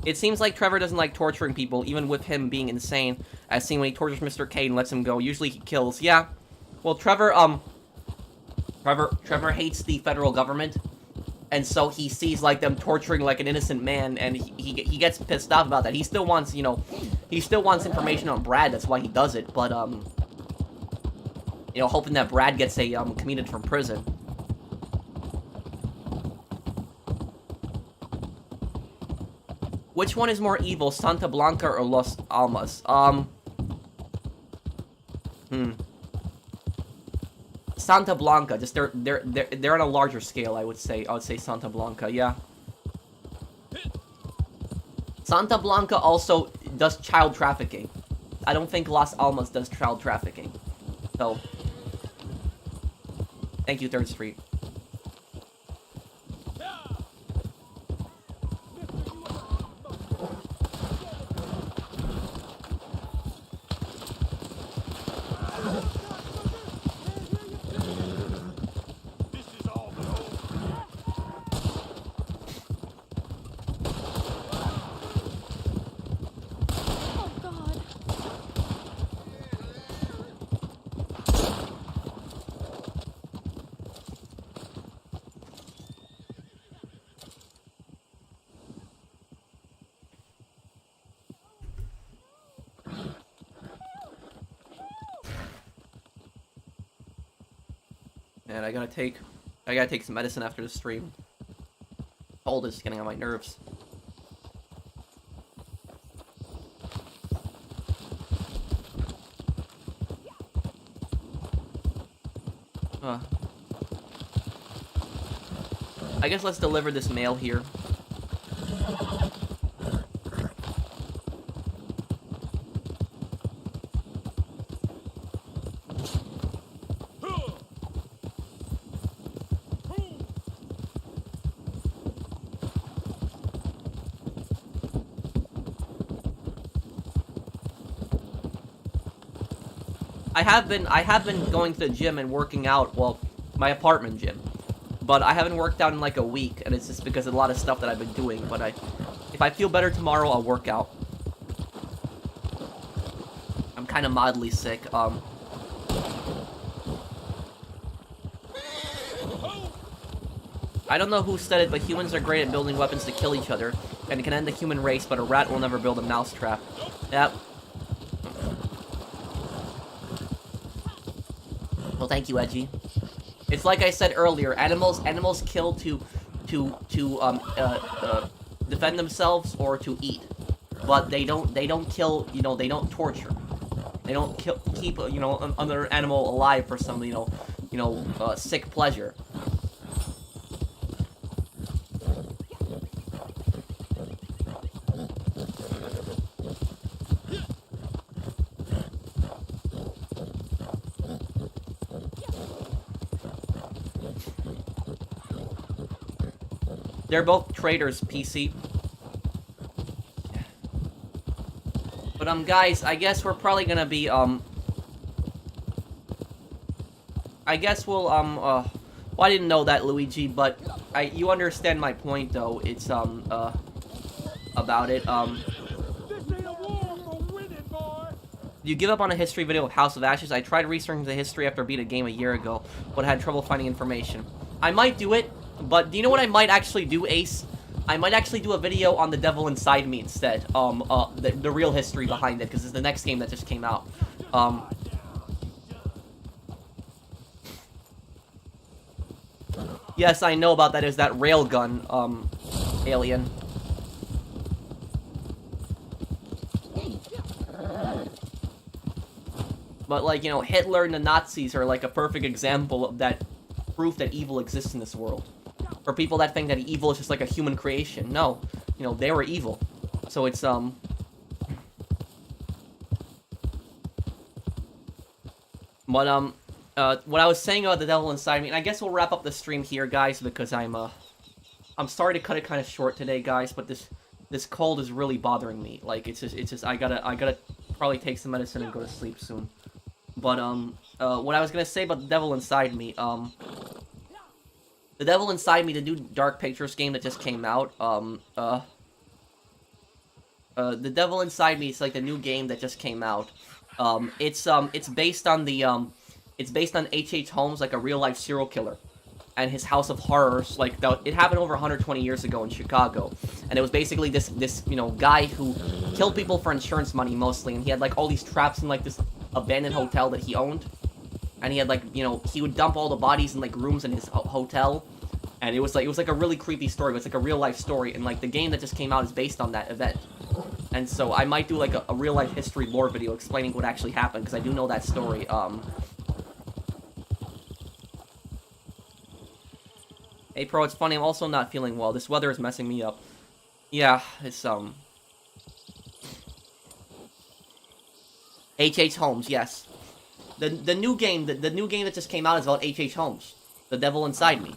It seems like Trevor doesn't like torturing people, even with him being insane, as seen when he tortures Mr. K and lets him go. Usually he kills. Yeah. Well, Trevor hates the federal government, and so he sees, like, them torturing, like, an innocent man, and he gets pissed off about that. He still wants, you know, he still wants information on Brad, that's why he does it, but, you know, hoping that Brad gets commuted from prison. Which one is more evil, Santa Blanca or Los Almas? Santa Blanca, just they're on a larger scale, I would say. I would say Santa Blanca, yeah. Santa Blanca also does child trafficking. I don't think Las Almas does child trafficking. So, thank you, 3rd Street. And I gotta take some medicine after the stream. Cold is getting on my nerves. I guess let's deliver this mail here. I have been going to the gym and working out, well, my apartment gym. But I haven't worked out in like a week, and it's just because of a lot of stuff that I've been doing. But if I feel better tomorrow, I'll work out. I'm kind of mildly sick. I don't know who said it, but humans are great at building weapons to kill each other, and it can end the human race, but a rat will never build a mousetrap. Yep. Well, thank you, Edgy. It's like I said earlier, animals kill to defend themselves or to eat, but they don't kill, you know, they don't torture. They don't keep, you know, another animal alive for some, sick pleasure. They're both traitors, PC. But, guys, I guess we're probably gonna be, I guess we'll, well, I didn't know that, Luigi, but you understand my point, though. It's, about it, You give up on a history video of House of Ashes? I tried researching the history after beat a game a year ago, but had trouble finding information. I might do it. But do you know what I might actually do, Ace? I might actually do a video on The Devil Inside Me instead. The real history behind it, because it's the next game that just came out. Yes, I know about that. Is that railgun, alien. But, like, you know, Hitler and the Nazis are, like, a perfect example of that proof that evil exists in this world. For people that think that evil is just like a human creation. No. You know, they were evil. So it's, what I was saying about The Devil Inside Me, and I guess we'll wrap up the stream here, guys, because I'm sorry to cut it kind of short today, guys, but this cold is really bothering me. Like, it's just, I gotta probably take some medicine and go to sleep soon. But, what I was gonna say about The Devil Inside Me, The Devil Inside Me, the new Dark Pictures game that just came out, The Devil Inside Me is like the new game that just came out. It's based on H.H. Holmes, like a real-life serial killer, and his house of horrors. Like, it happened over 120 years ago in Chicago, and it was basically this guy who killed people for insurance money mostly, and he had like all these traps in like this abandoned hotel that he owned. And he had, like, you know, he would dump all the bodies in, like, rooms in his hotel. And it was like a really creepy story. It was like a real-life story. And, like, the game that just came out is based on that event. And so I might do, like, a real-life history lore video explaining what actually happened. Because I do know that story. Hey, Pro, it's funny. I'm also not feeling well. This weather is messing me up. Yeah, it's, H.H. Holmes, yes. The new game that just came out is about H.H. Holmes, The Devil Inside Me,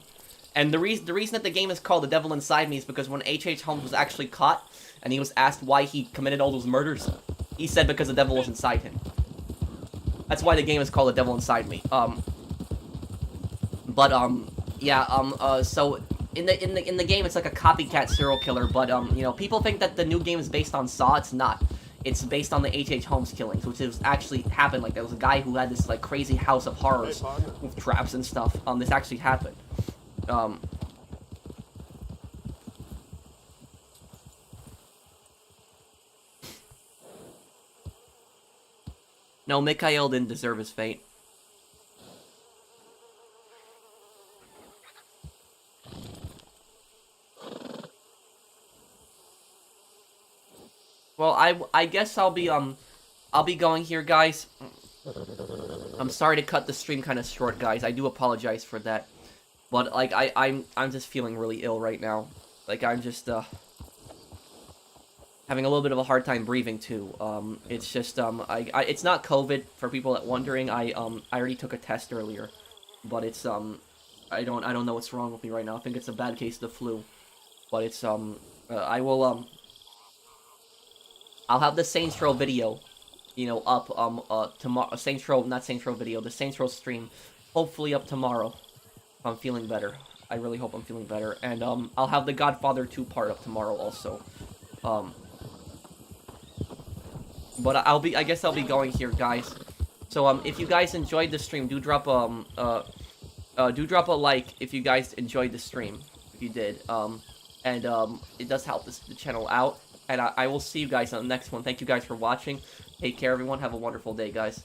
and the reason that the game is called The Devil Inside Me is because when H.H. Holmes was actually caught and he was asked why he committed all those murders, he said because the devil was inside him. That's why the game is called The Devil Inside Me. So in the game it's like a copycat serial killer, but you know, people think that the new game is based on Saw. It's not. It's based on the H.H. Holmes killings, which was actually happened. Like, there was a guy who had this, like, crazy house of horrors with traps and stuff. This actually happened. No, Mikhail didn't deserve his fate. Well, I guess I'll be going here, guys. I'm sorry to cut the stream kind of short, guys. I do apologize for that. But like I'm just feeling really ill right now. Like I'm just having a little bit of a hard time breathing too. It's just it's not COVID for people that wondering. I already took a test earlier, but it's I don't know what's wrong with me right now. I think it's a bad case of the flu. But it's I will I'll have the Saints Row video, you know, up tomorrow. Saints Row, not Saints Row video, the Saints Row stream, hopefully up tomorrow. If I'm feeling better. I really hope I'm feeling better. And I'll have the Godfather 2 part up tomorrow also. But I guess I'll be going here, guys. So if you guys enjoyed the stream, do drop a like if you guys enjoyed the stream. If you did. It does help the channel out. And I will see you guys on the next one. Thank you guys for watching. Take care, everyone. Have a wonderful day, guys.